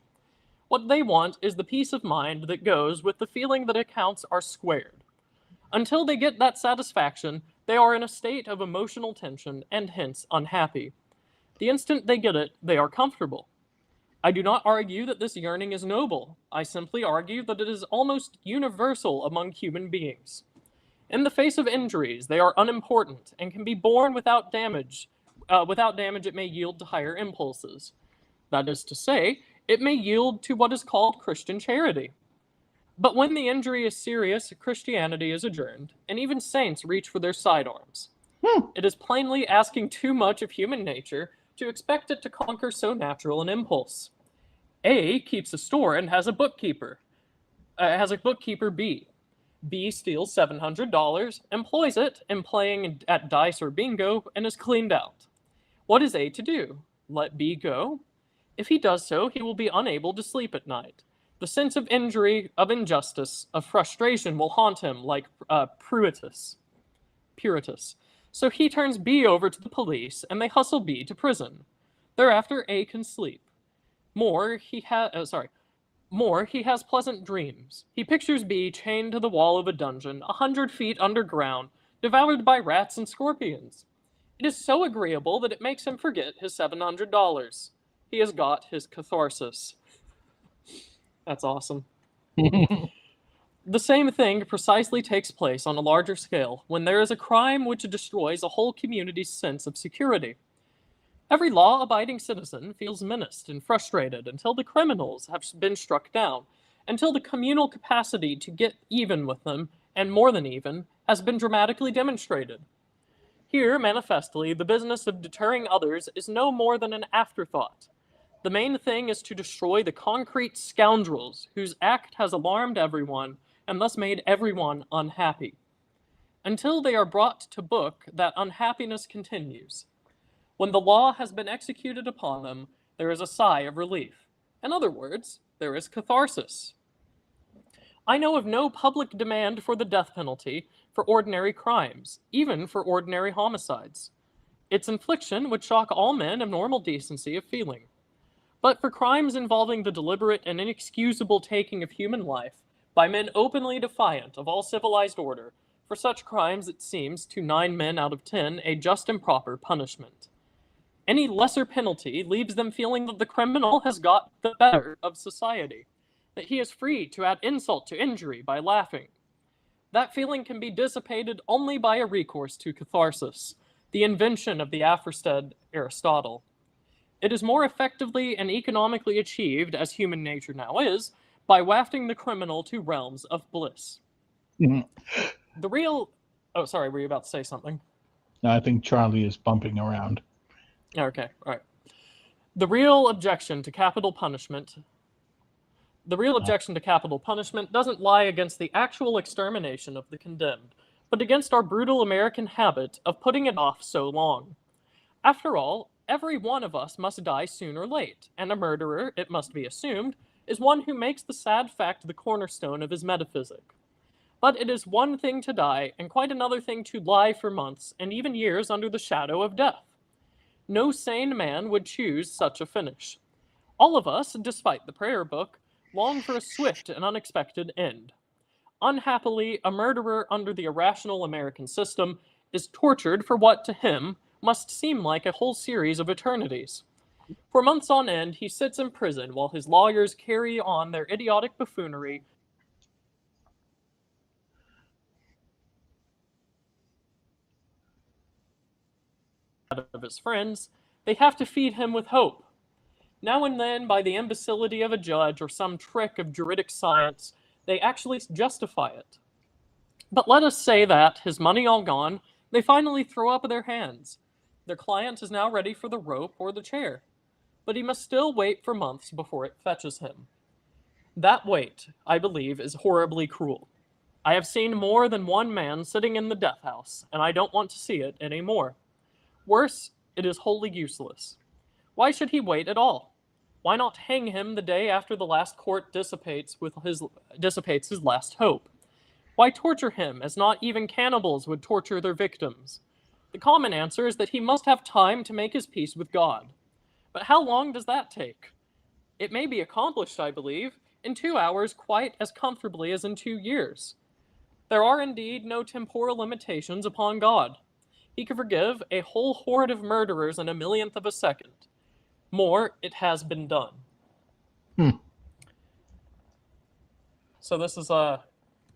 What they want is the peace of mind that goes with the feeling that accounts are squared. Until they get that satisfaction, they are in a state of emotional tension and hence unhappy. The instant they get it, they are comfortable. I do not argue that this yearning is noble. I simply argue that it is almost universal among human beings. In the face of injuries, they are unimportant and can be borne without damage. Without damage, it may yield to higher impulses. That is to say, it may yield to what is called Christian charity. But when the injury is serious, Christianity is adjourned, and even saints reach for their sidearms. It is plainly asking too much of human nature to expect it to conquer so natural an impulse. A keeps a store and has a bookkeeper. B. B steals $700, employs it in playing at dice or bingo, and is cleaned out. What is A to do? Let B go? If he does so, he will be unable to sleep at night. The sense of injury, of injustice, of frustration will haunt him like Puritus. So he turns B over to the police, and they hustle B to prison. Thereafter, A can sleep. More, he has pleasant dreams. He pictures B chained to the wall of a dungeon, 100 feet underground, devoured by rats and scorpions. It is so agreeable that it makes him forget his $700. He has got his catharsis. That's awesome. The same thing precisely takes place on a larger scale when there is a crime which destroys a whole community's sense of security. Every law-abiding citizen feels menaced and frustrated until the criminals have been struck down, until the communal capacity to get even with them, and more than even, has been dramatically demonstrated. Here, manifestly, the business of deterring others is no more than an afterthought. The main thing is to destroy the concrete scoundrels whose act has alarmed everyone and thus made everyone unhappy. Until they are brought to book, that unhappiness continues. When the law has been executed upon them, there is a sigh of relief. In other words, there is catharsis. I know of no public demand for the death penalty for ordinary crimes, even for ordinary homicides. Its infliction would shock all men of normal decency of feeling. But for crimes involving the deliberate and inexcusable taking of human life by men openly defiant of all civilized order, for such crimes it seems to 9 men out of 10 a just and proper punishment. Any lesser penalty leaves them feeling that the criminal has got the better of society, that he is free to add insult to injury by laughing. That feeling can be dissipated only by a recourse to catharsis, the invention of the aforesaid Aristotle. It is more effectively and economically achieved, as human nature now is, by wafting the criminal to realms of bliss. Mhm. The real... Oh, sorry, were you about to say something? No, I think Charlie is bumping around. Okay, all right. The real objection to capital punishment doesn't lie against the actual extermination of the condemned, but against our brutal American habit of putting it off so long. After all, every one of us must die soon or late, and a murderer, it must be assumed, is one who makes the sad fact the cornerstone of his metaphysic. But it is one thing to die, and quite another thing to lie for months and even years under the shadow of death. No sane man would choose such a finish. All of us, despite the prayer book, long for a swift and unexpected end. Unhappily, a murderer under the irrational American system is tortured for what to him must seem like a whole series of eternities. For months on end, he sits in prison while his lawyers carry on their idiotic buffoonery of his friends. They have to feed him with hope. Now and then, by the imbecility of a judge or some trick of juridic science, they actually justify it. But let us say that, his money all gone, they finally throw up their hands. Their client is now ready for the rope or the chair, but he must still wait for months before it fetches him. That wait, I believe, is horribly cruel. I have seen more than one man sitting in the death house, and I don't want to see it any more. Worse, it is wholly useless. Why should he wait at all? Why not hang him the day after the last court dissipates his last hope? Why torture him as not even cannibals would torture their victims? The common answer is that he must have time to make his peace with God. But how long does that take? It may be accomplished, I believe, in 2 hours quite as comfortably as in 2 years. There are indeed no temporal limitations upon God. He can forgive a whole horde of murderers in a millionth of a second. More, it has been done. So this is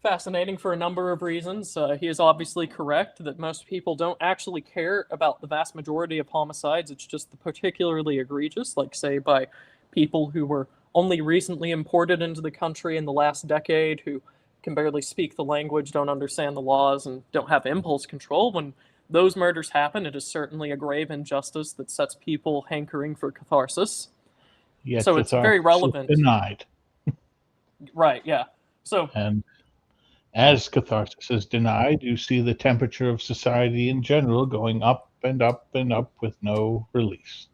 fascinating for a number of reasons. He is obviously correct that most people don't actually care about the vast majority of homicides. It's just the particularly egregious, like, say, by people who were only recently imported into the country in the last decade, who can barely speak the language, don't understand the laws, and don't have impulse control. When those murders happen, it is certainly a grave injustice that sets people hankering for catharsis. Yet So it's very catharsis is relevant. denied. Right, yeah. So, And as catharsis is denied, you see the temperature of society in general going up and up and up with no release.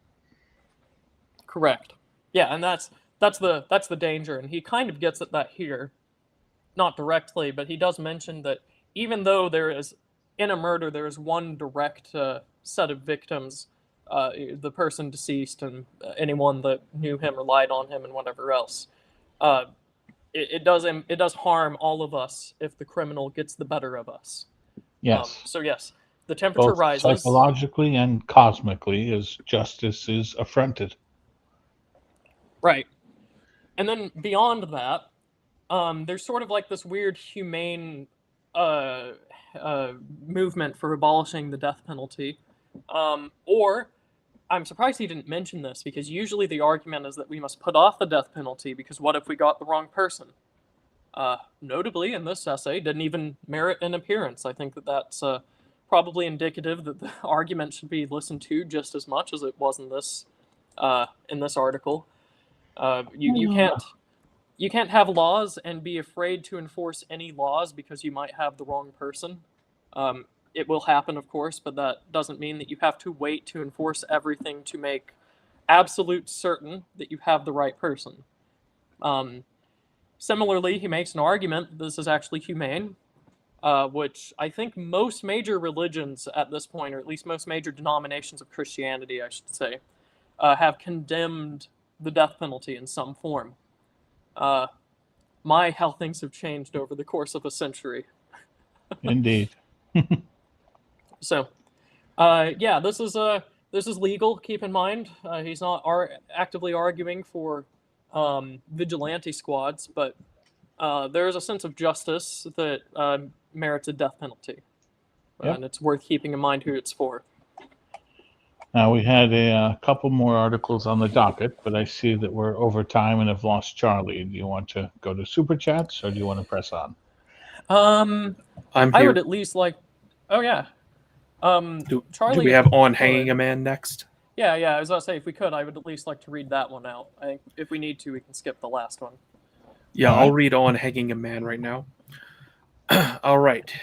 correct. Yeah, and that's the danger, and he kind of gets at that here. Not directly, but he does mention that even though there is, in a murder, there is one direct set of victims, the person deceased and anyone that knew him, relied on him, and whatever else, it does harm all of us if the criminal gets the better of us. Yes. So yes, the temperature Both rises. psychologically and cosmically, as justice is affronted. Right. And then beyond that, there's sort of like this weird humane movement for abolishing the death penalty. Or, I'm surprised he didn't mention this, because usually the argument is that we must put off the death penalty because what if we got the wrong person? Notably, in this essay, didn't even merit an appearance. I think that that's probably indicative that the argument should be listened to just as much as it was in this article. You can't have laws and be afraid to enforce any laws because you might have the wrong person. It will happen, of course, but that doesn't mean that you have to wait to enforce everything to make absolute certain that you have the right person. Similarly, he makes an argument that this is actually humane, which I think most major religions at this point, or at least most major denominations of Christianity, I should say, have condemned the death penalty in some form. My, how things have changed over the course of a century. Indeed. So, yeah, this is legal. Keep in mind, he's not actively arguing for vigilante squads, but there is a sense of justice that merits a death penalty, Yep. and it's worth keeping in mind who it's for. Now, we had a couple more articles on the docket, but I see that we're over time and have lost Charlie. Do you want to go to Super Chats, or do you want to press on? I'm here. I would at least like. Oh yeah. Charlie, do we have on hanging a man next? Yeah. I was about to say, if we could, I would at least like to read that one out. I think if we need to, we can skip the last one. Yeah, All I'll right. read on hanging a man right now. All right.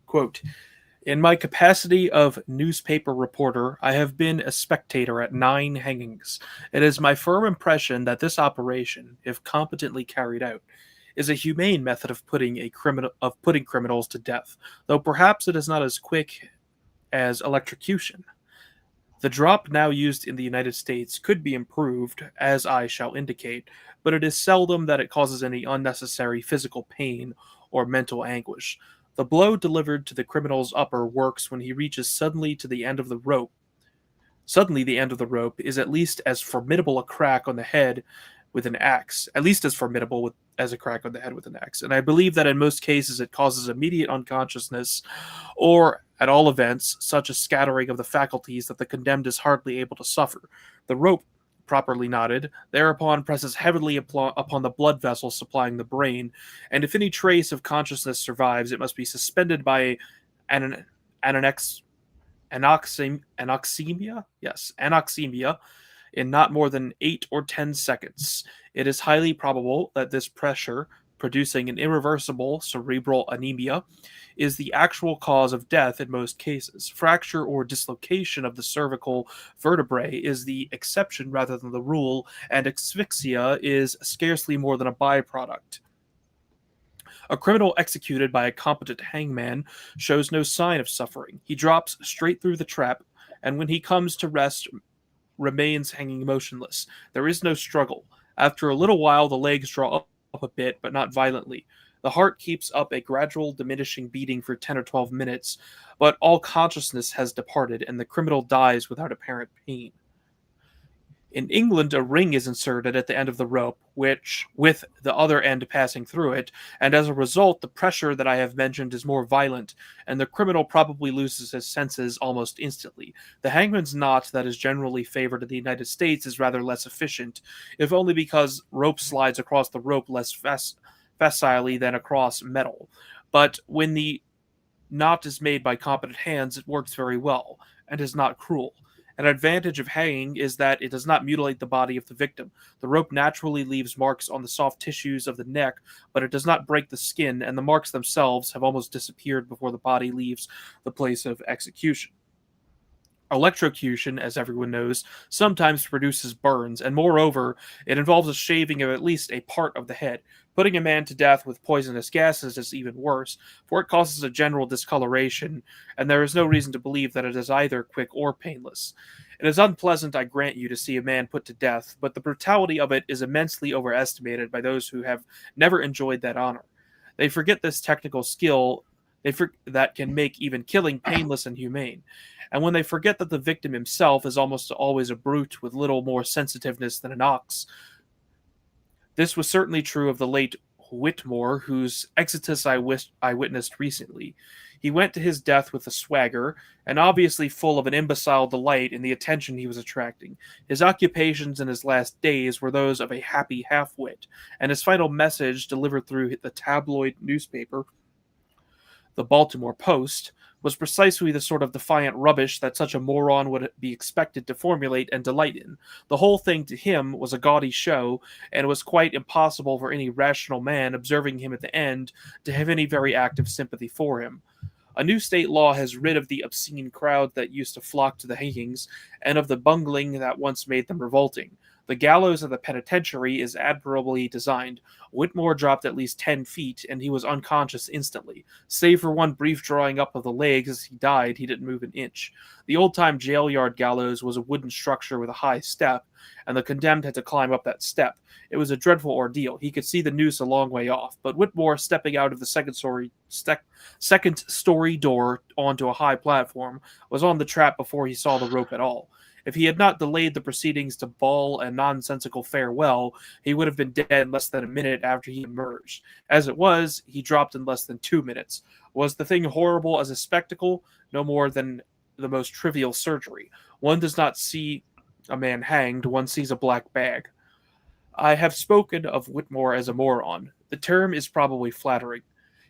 Quote, in my capacity of newspaper reporter, I have been a spectator at 9 hangings. It is my firm impression that this operation, if competently carried out, is a humane method of putting criminals to death, though perhaps it is not as quick as electrocution. The drop now used in the United States could be improved, as I shall indicate, but it is seldom that it causes any unnecessary physical pain or mental anguish. The blow delivered to the criminal's upper works when he reaches suddenly to the end of the rope. Suddenly the end of the rope is at least as formidable a crack on the head with an axe, as a crack on the head with an axe. And I believe that in most cases it causes immediate unconsciousness, or at all events, such a scattering of the faculties that the condemned is hardly able to suffer. The rope, properly knotted, thereupon presses heavily upon the blood vessels supplying the brain, and if any trace of consciousness survives, it must be suspended by anoxemia? Yes, anoxemia, in not more than 8 or 10 seconds. It is highly probable that this pressure producing an irreversible cerebral anemia, is the actual cause of death in most cases. Fracture or dislocation of the cervical vertebrae is the exception rather than the rule, and asphyxia is scarcely more than a byproduct. A criminal executed by a competent hangman shows no sign of suffering. He drops straight through the trap, and when he comes to rest, remains hanging motionless. There is no struggle. After a little while, the legs draw up a bit, but not violently. The heart keeps up a gradual diminishing beating for 10 or 12 minutes, but all consciousness has departed, and the criminal dies without apparent pain. In England, a ring is inserted at the end of the rope, which, with the other end passing through it, and as a result, the pressure that I have mentioned is more violent, and the criminal probably loses his senses almost instantly. The hangman's knot that is generally favored in the United States is rather less efficient, if only because rope slides across the rope less facilely than across metal. But when the knot is made by competent hands, it works very well, and is not cruel. An advantage of hanging is that it does not mutilate the body of the victim. The rope naturally leaves marks on the soft tissues of the neck, but it does not break the skin, and the marks themselves have almost disappeared before the body leaves the place of execution. Electrocution, as everyone knows, sometimes produces burns, and moreover, it involves a shaving of at least a part of the head. Putting a man to death with poisonous gases is even worse, for it causes a general discoloration, and there is no reason to believe that it is either quick or painless. It is unpleasant, I grant you, to see a man put to death, but the brutality of it is immensely overestimated by those who have never enjoyed that honor. They forget this technical skill that can make even killing painless and humane. And when they forget that the victim himself is almost always a brute with little more sensitiveness than an ox. This was certainly true of the late Whitmore, whose exodus I witnessed recently. He went to his death with a swagger, and obviously full of an imbecile delight in the attention he was attracting. His occupations in his last days were those of a happy half-wit, and his final message, delivered through the tabloid newspaper, the Baltimore Post, was precisely the sort of defiant rubbish that such a moron would be expected to formulate and delight in. The whole thing to him was a gaudy show, and it was quite impossible for any rational man observing him at the end to have any very active sympathy for him. A new state law has rid of the obscene crowd that used to flock to the hangings, and of the bungling that once made them revolting. The gallows of the penitentiary is admirably designed. Whitmore dropped at least 10 feet, and he was unconscious instantly. Save for one brief drawing up of the legs as he died, he didn't move an inch. The old-time jail yard gallows was a wooden structure with a high step, and the condemned had to climb up that step. It was a dreadful ordeal. He could see the noose a long way off, but Whitmore, stepping out of the second story door onto a high platform, was on the trap before he saw the rope at all. If he had not delayed the proceedings to bawl a nonsensical farewell, he would have been dead in less than a minute after he emerged. As it was, he dropped in less than 2 minutes. Was the thing horrible as a spectacle? No more than the most trivial surgery. One does not see a man hanged, one sees a black bag. I have spoken of Whitmore as a moron. The term is probably flattering.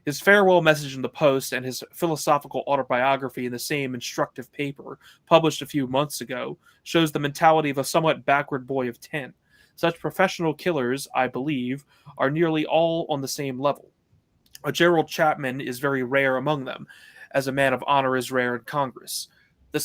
His farewell message in the Post and his philosophical autobiography in the same instructive paper, published a few months ago, shows the mentality of a somewhat backward boy of 10. Such professional killers, I believe, are nearly all on the same level. A Gerald Chapman is very rare among them, as a man of honor is rare in Congress. The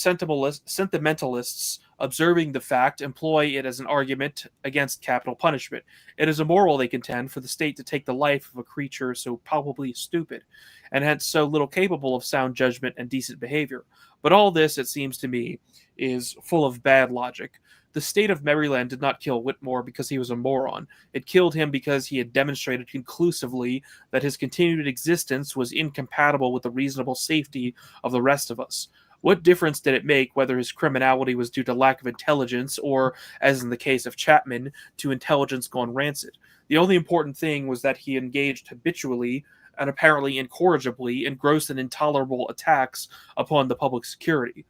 sentimentalists, observing the fact, employ it as an argument against capital punishment. It is immoral, they contend, for the state to take the life of a creature so palpably stupid, and hence so little capable of sound judgment and decent behavior. But all this, it seems to me, is full of bad logic. The state of Maryland did not kill Whitmore because he was a moron. It killed him because he had demonstrated conclusively that his continued existence was incompatible with the reasonable safety of the rest of us. What difference did it make whether his criminality was due to lack of intelligence or, as in the case of Chapman, to intelligence gone rancid? The only important thing was that he engaged habitually and apparently incorrigibly in gross and intolerable attacks upon the public security.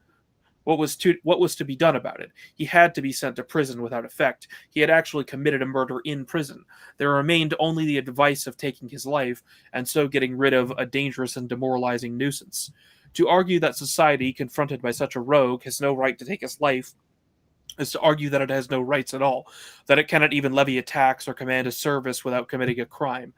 What was to be done about it? He had to be sent to prison without effect. He had actually committed a murder in prison. There remained only the advice of taking his life, and so getting rid of a dangerous and demoralizing nuisance. To argue that society, confronted by such a rogue, has no right to take his life, is to argue that it has no rights at all, that it cannot even levy a tax or command a service without committing a crime.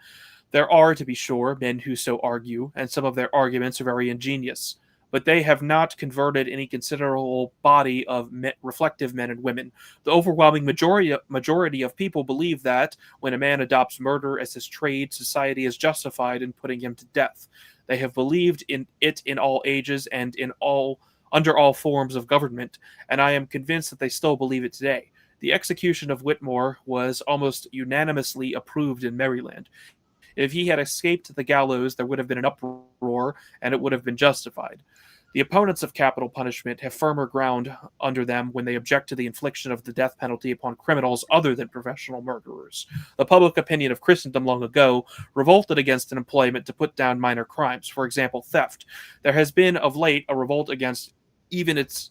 There are, to be sure, men who so argue, and some of their arguments are very ingenious, but they have not converted any considerable body of reflective men and women. The overwhelming majority of people believe that, when a man adopts murder as his trade, society is justified in putting him to death. They have believed in it in all ages and under all forms of government, and I am convinced that they still believe it today. The execution of Whitmore was almost unanimously approved in Maryland. If he had escaped the gallows, there would have been an uproar, and it would have been justified. The opponents of capital punishment have firmer ground under them when they object to the infliction of the death penalty upon criminals other than professional murderers. The public opinion of Christendom long ago revolted against an employment to put down minor crimes, for example, theft. There has been of late a revolt against even its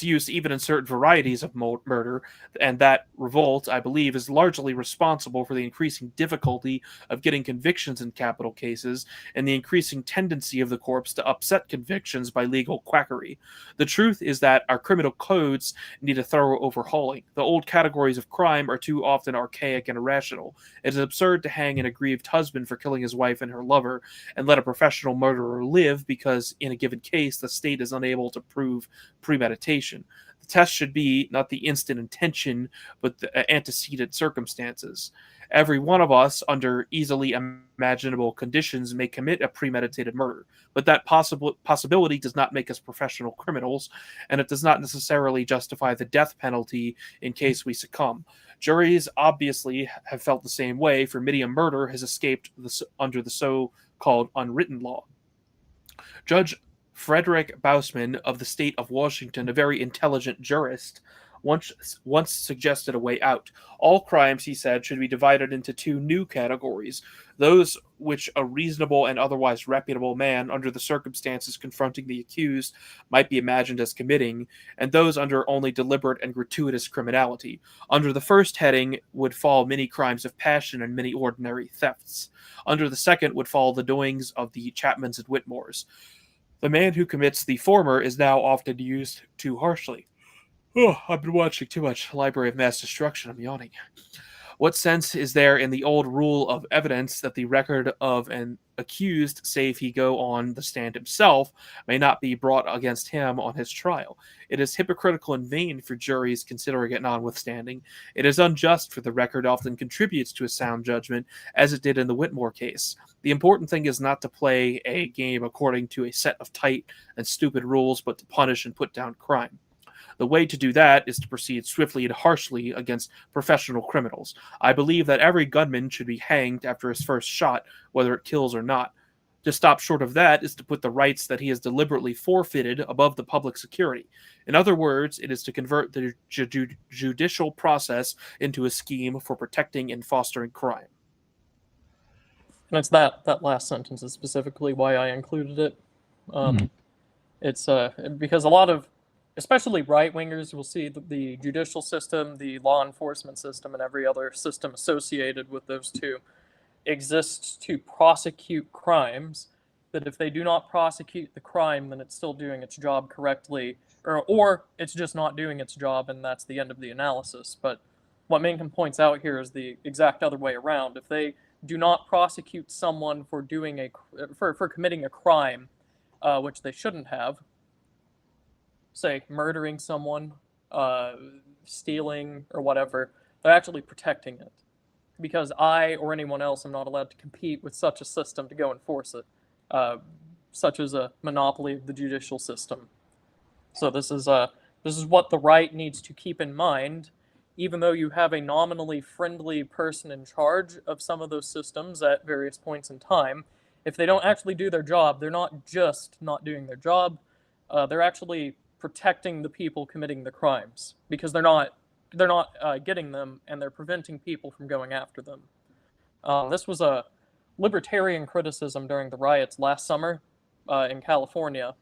use even in certain varieties of murder, and that revolt, I believe, is largely responsible for the increasing difficulty of getting convictions in capital cases and the increasing tendency of the corps to upset convictions by legal quackery. The truth is that our criminal codes need a thorough overhauling. The old categories of crime are too often archaic and irrational. It is absurd to hang an aggrieved husband for killing his wife and her lover and let a professional murderer live because, in a given case, the state is unable to prove premeditation. The test should be not the instant intention, but the antecedent circumstances. Every one of us, under easily imaginable conditions, may commit a premeditated murder, but that possibility does not make us professional criminals, and it does not necessarily justify the death penalty in case we succumb. Juries obviously have felt the same way, for many a murder has escaped under the so-called unwritten law. Judge Frederick Bausman of the state of Washington, a very intelligent jurist, once suggested a way out. All crimes, he said, should be divided into two new categories: those which a reasonable and otherwise reputable man, under the circumstances confronting the accused, might be imagined as committing, and those under only deliberate and gratuitous criminality. Under the first heading would fall many crimes of passion and many ordinary thefts. Under the second would fall the doings of the Chapmans and Whitmores. The man who commits the former is now often used too harshly. Oh, I've been watching too much Library of Mass Destruction. I'm yawning. What sense is there in the old rule of evidence that the record of an accused, save he go on the stand himself, may not be brought against him on his trial? It is hypocritical and vain for juries considering it notwithstanding. It is unjust, for the record often contributes to a sound judgment, as it did in the Whitmore case. The important thing is not to play a game according to a set of tight and stupid rules, but to punish and put down crime. The way to do that is to proceed swiftly and harshly against professional criminals. I believe that every gunman should be hanged after his first shot, whether it kills or not. To stop short of that is to put the rights that he has deliberately forfeited above the public security. In other words, it is to convert the judicial process into a scheme for protecting and fostering crime. And it's that last sentence is specifically why I included it. It's because a lot of, especially right-wingers, will see the judicial system, the law enforcement system, and every other system associated with those two exists to prosecute crimes, that if they do not prosecute the crime, then it's still doing its job correctly, or it's just not doing its job, and that's the end of the analysis. But what Mencken points out here is the exact other way around. If they do not prosecute someone for committing a crime, which they shouldn't have, say murdering someone, stealing, or whatever, they're actually protecting it. Because I or anyone else am not allowed to compete with such a system to go enforce it, such as a monopoly of the judicial system. So this is what the right needs to keep in mind. Even though you have a nominally friendly person in charge of some of those systems at various points in time, if they don't actually do their job, they're not just not doing their job, they're actually protecting the people committing the crimes, because they're not getting them, and they're preventing people from going after them. This was a libertarian criticism during the riots last summer in California.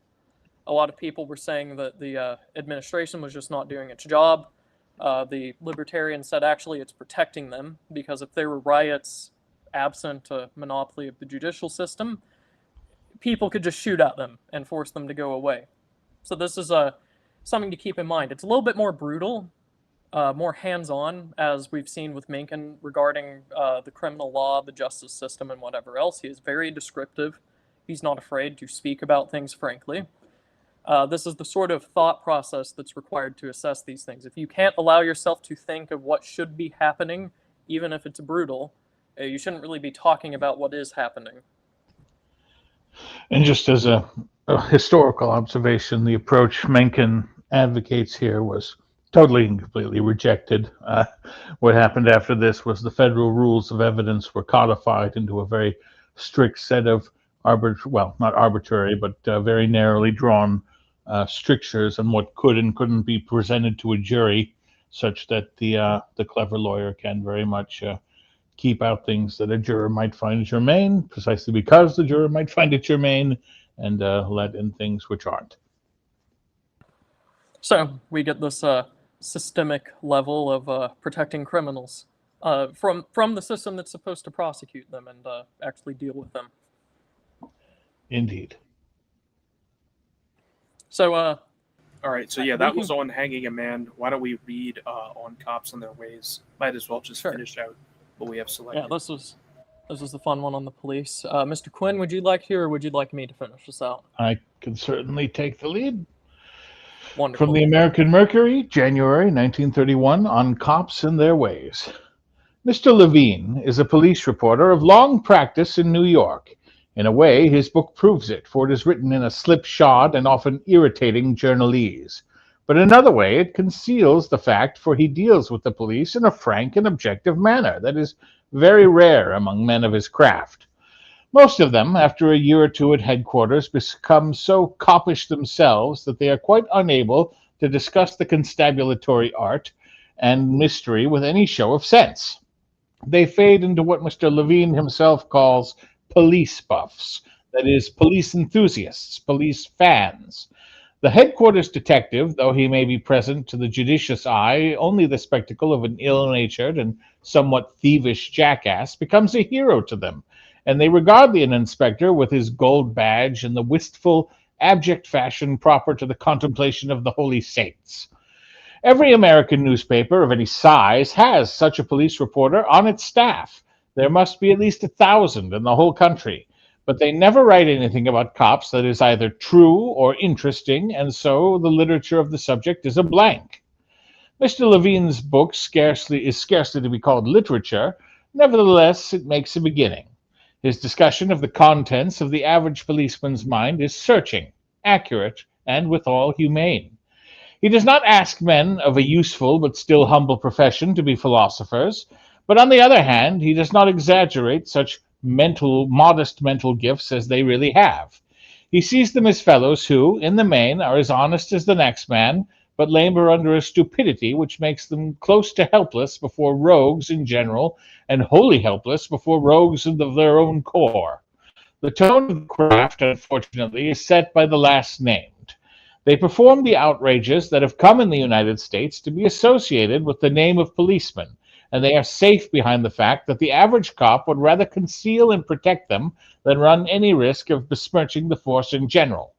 A lot of people were saying that the administration was just not doing its job. The libertarians said actually it's protecting them, because if there were riots absent a monopoly of the judicial system, people could just shoot at them and force them to go away. So this is something to keep in mind. It's a little bit more brutal more hands-on, as we've seen with Mencken regarding the criminal law, the justice system, and whatever else. He is very descriptive. He's not afraid to speak about things frankly. This is the sort of thought process that's required to assess these things. If you can't allow yourself to think of what should be happening, even if it's brutal, you shouldn't really be talking about what is happening. And just as a historical observation, the approach Mencken advocates here was totally and completely rejected. What happened after this was the federal rules of evidence were codified into a very strict set of not arbitrary, but very narrowly drawn strictures on what could and couldn't be presented to a jury, such that the clever lawyer can very much keep out things that a juror might find germane, precisely because the juror might find it germane, and let in things which aren't. So we get this systemic level of protecting criminals from the system that's supposed to prosecute them and actually deal with them. Indeed. So, all right. So yeah, that was on hanging a man. Why don't we read on cops and their ways? Might as well just finish out what we have selected. Yeah, this was the fun one on the police. Mr. Quinn, would you like to, or would you like me to finish this out? I can certainly take the lead. Wonderful. From the American Mercury, January 1931, on cops and their ways. Mr. Levine is a police reporter of long practice in New York. In a way, his book proves it, for it is written in a slipshod and often irritating journalese. But in another way, it conceals the fact, for he deals with the police in a frank and objective manner that is very rare among men of his craft. Most of them, after a year or two at headquarters, become so coppish themselves that they are quite unable to discuss the constabulatory art and mystery with any show of sense. They fade into what Mr. Levine himself calls police buffs, that is, police enthusiasts, police fans. The headquarters detective, though he may be present to the judicious eye only the spectacle of an ill-natured and somewhat thievish jackass, becomes a hero to them, and they regard the inspector with his gold badge in the wistful, abject fashion proper to the contemplation of the holy saints. Every American newspaper of any size has such a police reporter on its staff. There must be at least 1,000 in the whole country, but they never write anything about cops that is either true or interesting, and so the literature of the subject is a blank. Mr. Levine's book is scarcely to be called literature. Nevertheless, it makes a beginning. His discussion of the contents of the average policeman's mind is searching, accurate, and withal humane. He does not ask men of a useful but still humble profession to be philosophers, but on the other hand, he does not exaggerate such modest mental gifts as they really have. He sees them as fellows who, in the main, are as honest as the next man, but labor under a stupidity which makes them close to helpless before rogues in general, and wholly helpless before rogues of their own corps. The tone of the craft, unfortunately, is set by the last named. They perform the outrages that have come in the United States to be associated with the name of policeman, and they are safe behind the fact that the average cop would rather conceal and protect them than run any risk of besmirching the force in general.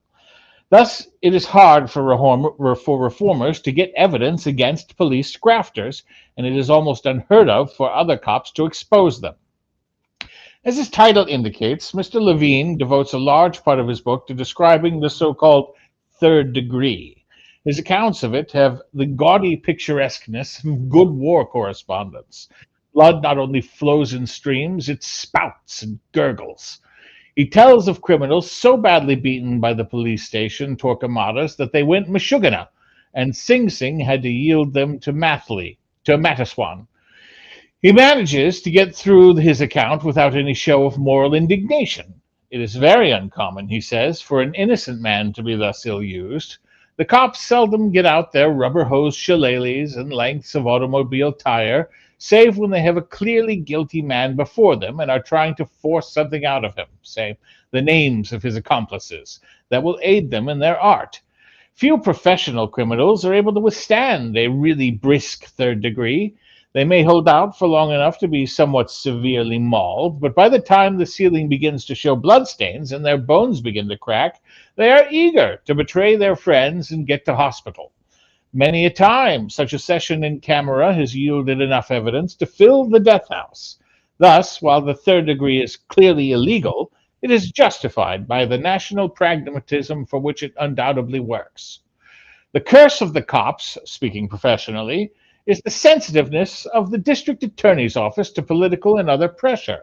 Thus, it is hard for reformers to get evidence against police grafters, and it is almost unheard of for other cops to expose them. As his title indicates, Mr. Levine devotes a large part of his book to describing the so-called third degree. His accounts of it have the gaudy picturesqueness of good war correspondence. Blood not only flows in streams, it spouts and gurgles. He tells of criminals so badly beaten by the police station Torquemadas that they went Meshuggah, and Sing Sing had to yield them to Mataswan. He manages to get through his account without any show of moral indignation. It is very uncommon, he says, for an innocent man to be thus ill-used. The cops seldom get out their rubber-hosed shillelaghs and lengths of automobile tire, save when they have a clearly guilty man before them and are trying to force something out of him, say, the names of his accomplices, that will aid them in their art. Few professional criminals are able to withstand a really brisk third degree. They may hold out for long enough to be somewhat severely mauled, but by the time the ceiling begins to show bloodstains and their bones begin to crack, they are eager to betray their friends and get to hospital. Many a time, such a session in camera has yielded enough evidence to fill the death house. Thus, while the third degree is clearly illegal, it is justified by the national pragmatism for which it undoubtedly works. The curse of the cops, speaking professionally, is the sensitiveness of the district attorney's office to political and other pressure.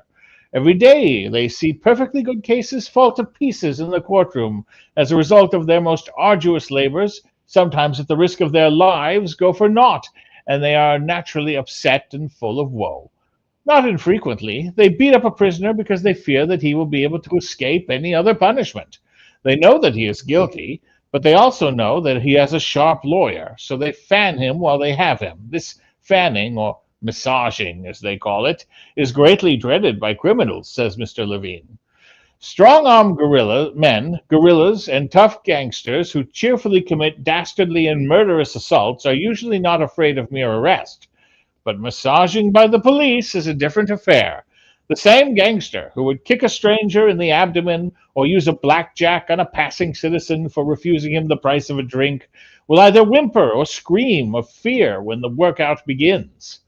Every day they see perfectly good cases fall to pieces in the courtroom as a result of their most arduous labors, sometimes at the risk of their lives, go for naught, and they are naturally upset and full of woe. Not infrequently, they beat up a prisoner because they fear that he will be able to escape any other punishment. They know that he is guilty, but they also know that he has a sharp lawyer, so they fan him while they have him. This fanning, or massaging as they call it, is greatly dreaded by criminals, says Mr. Levine. Strong-armed guerrillas, and tough gangsters who cheerfully commit dastardly and murderous assaults are usually not afraid of mere arrest. But massaging by the police is a different affair. The same gangster who would kick a stranger in the abdomen or use a blackjack on a passing citizen for refusing him the price of a drink will either whimper or scream of fear when the workout begins.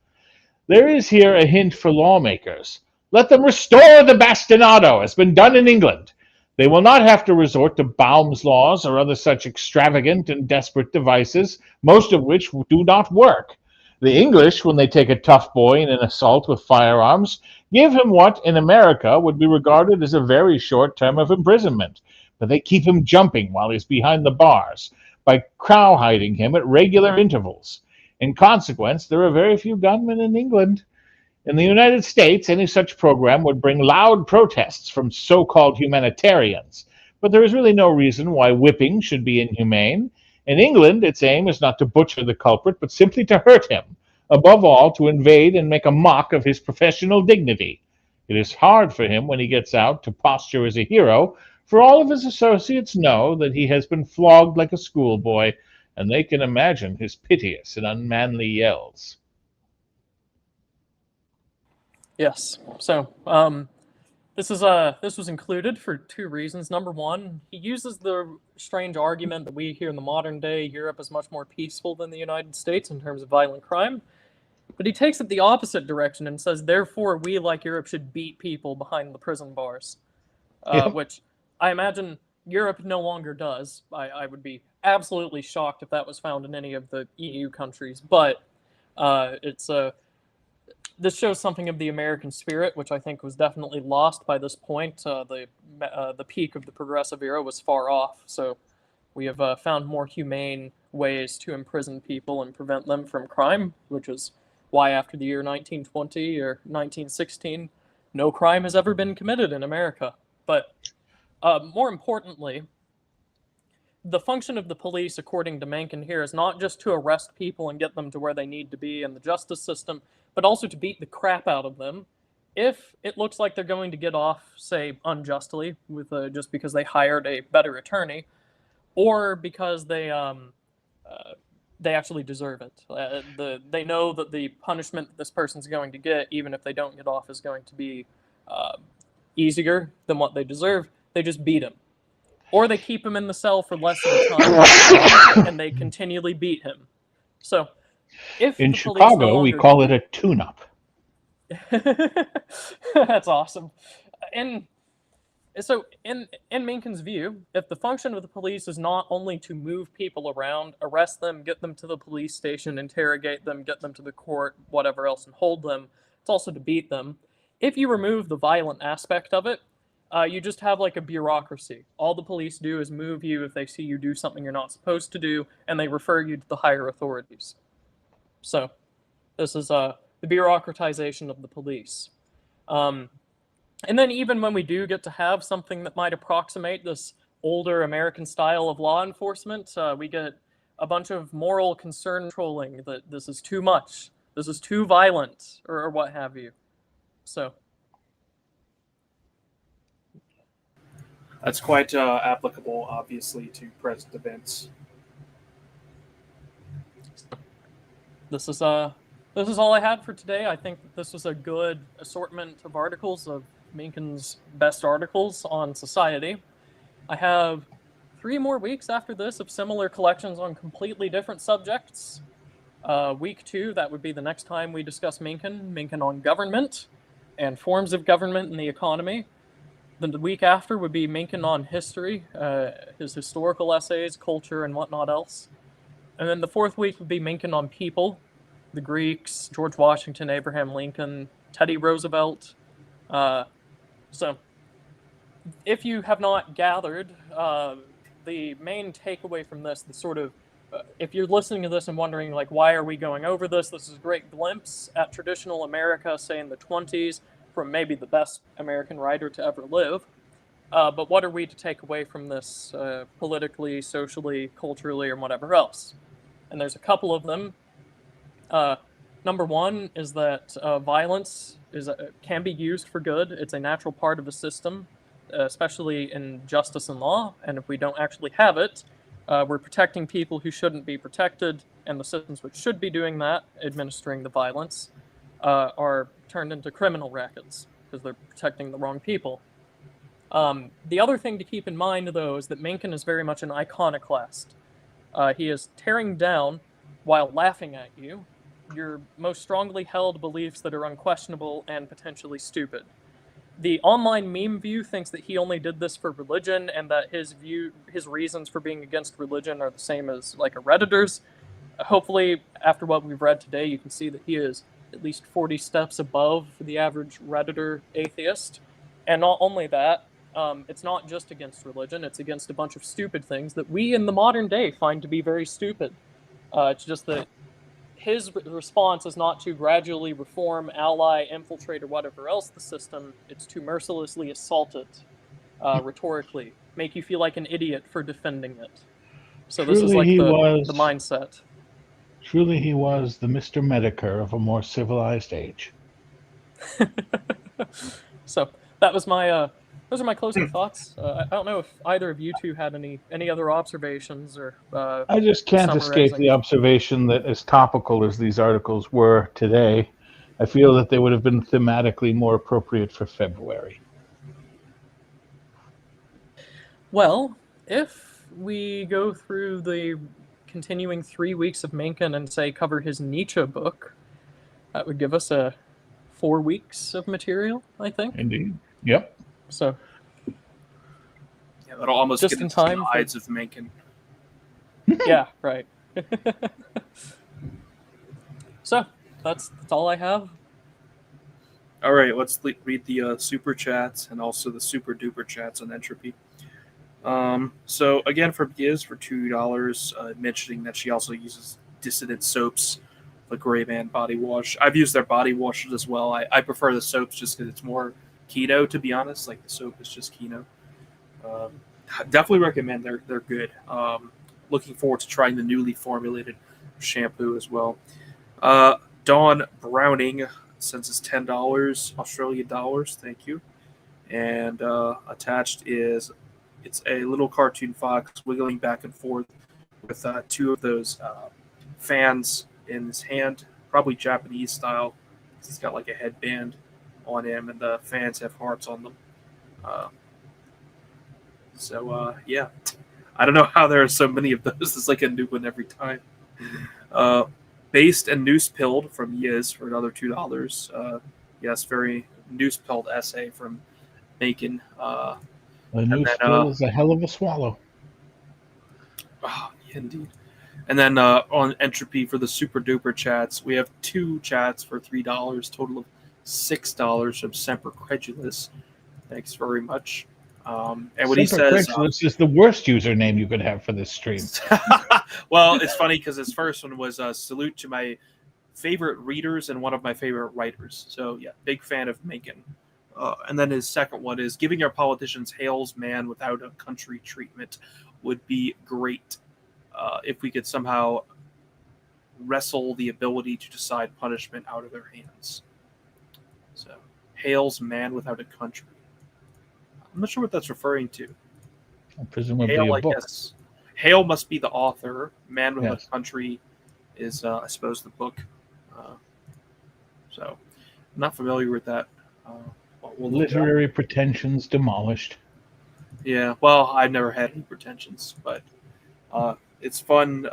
There is here a hint for lawmakers. Let them restore the bastinado, as been done in England. They will not have to resort to Baum's laws or other such extravagant and desperate devices, most of which do not work. The English, when they take a tough boy in an assault with firearms, give him what in America would be regarded as a very short term of imprisonment, but they keep him jumping while he's behind the bars by cowhiding him at regular intervals. In consequence, there are very few gunmen in England. In the United States, any such program would bring loud protests from so-called humanitarians, but there is really no reason why whipping should be inhumane. In England, its aim is not to butcher the culprit, but simply to hurt him, above all, to invade and make a mock of his professional dignity. It is hard for him, when he gets out, to posture as a hero, for all of his associates know that he has been flogged like a schoolboy, and they can imagine his piteous and unmanly yells. Yes. So, this was included for two reasons. Number one, he uses the strange argument that we here in the modern day Europe is much more peaceful than the United States in terms of violent crime, but he takes it the opposite direction and says, therefore, we like Europe should beat people behind the prison bars, which I imagine Europe no longer does. I would be absolutely shocked if that was found in any of the EU countries, but this shows something of the American spirit, which I think was definitely lost by this point. The peak of the progressive era was far off, so we have found more humane ways to imprison people and prevent them from crime, which is why after the year 1920 or 1916, no crime has ever been committed in America. But more importantly, the function of the police, according to Mencken here, is not just to arrest people and get them to where they need to be in the justice system, but also to beat the crap out of them if it looks like they're going to get off, say, unjustly, with just because they hired a better attorney, or because they actually deserve it. They know that the punishment that this person's going to get, even if they don't get off, is going to be easier than what they deserve. They just beat him. Or they keep him in the cell for less of a time, and they continually beat him. So, if in Chicago, we call it a tune-up. That's awesome. And so, in Mencken's view, if the function of the police is not only to move people around, arrest them, get them to the police station, interrogate them, get them to the court, whatever else, and hold them, it's also to beat them. If you remove the violent aspect of it, you just have like a bureaucracy. All the police do is move you if they see you do something you're not supposed to do, and they refer you to the higher authorities. So, this is the bureaucratization of the police. And then even when we do get to have something that might approximate this older American style of law enforcement, we get a bunch of moral concern trolling that this is too much, this is too violent, or what have you. So. That's quite applicable, obviously, to present events. This is all I had for today. I think that this was a good assortment of articles of Mencken's best articles on society. I have 3 more weeks after this of similar collections on completely different subjects. Week 2, that would be the next time we discuss Mencken on government and forms of government and the economy. Then the week after would be Mencken on history, his historical essays, culture, and whatnot else. And then the 4th week would be Mencken on people, the Greeks, George Washington, Abraham Lincoln, Teddy Roosevelt. So, if you have not gathered, the main takeaway from this, the sort of, if you're listening to this and wondering, like, why are we going over this? This is a great glimpse at traditional America, say in the 20s, from maybe the best American writer to ever live. But what are we to take away from this politically, socially, culturally, or whatever else? And there's a couple of them. Number one is that violence can be used for good. It's a natural part of the system, especially in justice and law. And if we don't actually have it, we're protecting people who shouldn't be protected, and the systems which should be doing that, administering the violence, are turned into criminal rackets because they're protecting the wrong people. The other thing to keep in mind, though, is that Mencken is very much an iconoclast. He is tearing down, while laughing at you, your most strongly held beliefs that are unquestionable and potentially stupid. The online meme view thinks that he only did this for religion, and that his reasons for being against religion are the same as like a Redditor's. Hopefully, after what we've read today, you can see that he is at least 40 steps above the average Redditor atheist. And not only that, it's not just against religion, it's against a bunch of stupid things that we in the modern day find to be very stupid. It's just that his response is not to gradually reform, ally, infiltrate, or whatever else the system. It's to mercilessly assault it, rhetorically, make you feel like an idiot for defending it. So this is like the mindset. Truly he was the Mr. Medicare of a more civilized age. So that was my those are my closing thoughts. I don't know if either of you two had any other observations or. I just can't escape the observation that, as topical as these articles were today, I feel that they would have been thematically more appropriate for February. Well, if we go through the continuing 3 weeks of Mencken and say cover his Nietzsche book, that would give us 4 weeks of material, I think. Indeed. Yep. So, yeah, that'll almost just get in into time the hides of Mencken. Yeah, right. So that's all I have. All right, let's read the super chats and also the super duper chats on Entropy. So again, from Giz for $2, mentioning that she also uses Dissident soaps, the Gray Man body wash. I've used their body washes as well. I prefer the soaps just because it's more keto, to be honest. Like the soap is just keto. Definitely recommend. They're good. Looking forward to trying the newly formulated shampoo as well. Dawn Browning sends us $10 Australian dollars. Thank you. And attached is it's a little cartoon fox wiggling back and forth with 2 of those fans in his hand, probably Japanese style. He's got like a headband on him, and the fans have hearts on them. Yeah, I don't know how there are so many of those. It's like a new one every time. Based and noose-pilled from Yiz for another $2. Yes, very noose-pilled essay from Mencken. A noose pill is a hell of a swallow. Oh, indeed. And then on Entropy for the super duper chats, we have 2 chats for $3, total of $6 from Semper Credulous. Thanks very much. And what he says, Credulous is the worst username you could have for this stream. Well, it's funny because his first one was a salute to my favorite readers and one of my favorite writers. So yeah, big fan of Mencken. And then his second one is giving our politicians Hales man without a country treatment would be great if we could somehow wrestle the ability to decide punishment out of their hands. So Hales man without a country. I'm not sure what that's referring to. Presumably Hale, a I book. guess. Hale must be the author. Man with Yes. a country is, I suppose, the book. So, I'm not familiar with that. We'll Literary pretensions demolished. Yeah, well, I've never had any pretensions, but it's fun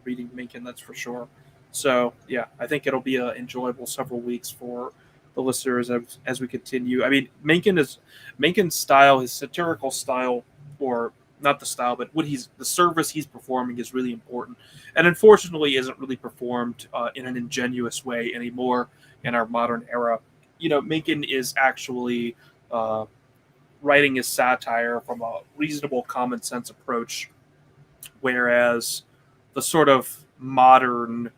reading Mencken, that's for sure. So yeah, I think it'll be an enjoyable several weeks for the listeners as we continue. I mean, Mencken's style, his satirical style, or not the style, but the service he's performing is really important, and unfortunately, isn't really performed in an ingenuous way anymore in our modern era. Mencken is actually uh, writing his satire from a reasonable, common sense approach, whereas the sort of modern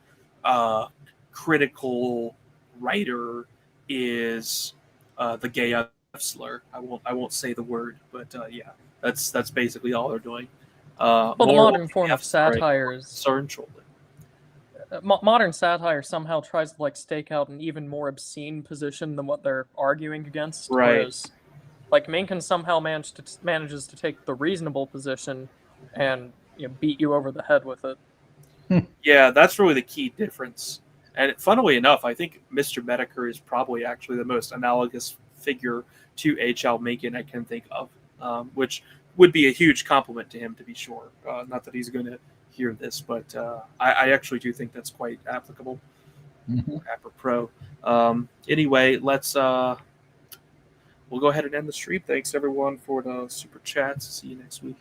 uh, critical writer is the gay F slur. I won't say the word, but yeah, that's basically all they're doing. Well, the More modern form of F slur, satire is Sir and shoulder. modern satire somehow tries to like stake out an even more obscene position than what they're arguing against, Right. whereas like Mencken somehow manages to take the reasonable position and beat you over the head with it. Yeah, that's really the key difference. And funnily enough, I think Mr. Medeker is probably actually the most analogous figure to H.L. Mencken I can think of, which would be a huge compliment to him, to be sure. Not that he's going to hear this, but I actually do think that's quite applicable, apropos. Anyway, we'll go ahead and end the stream. Thanks everyone for the super chats. See you next week.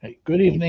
Hey, good evening.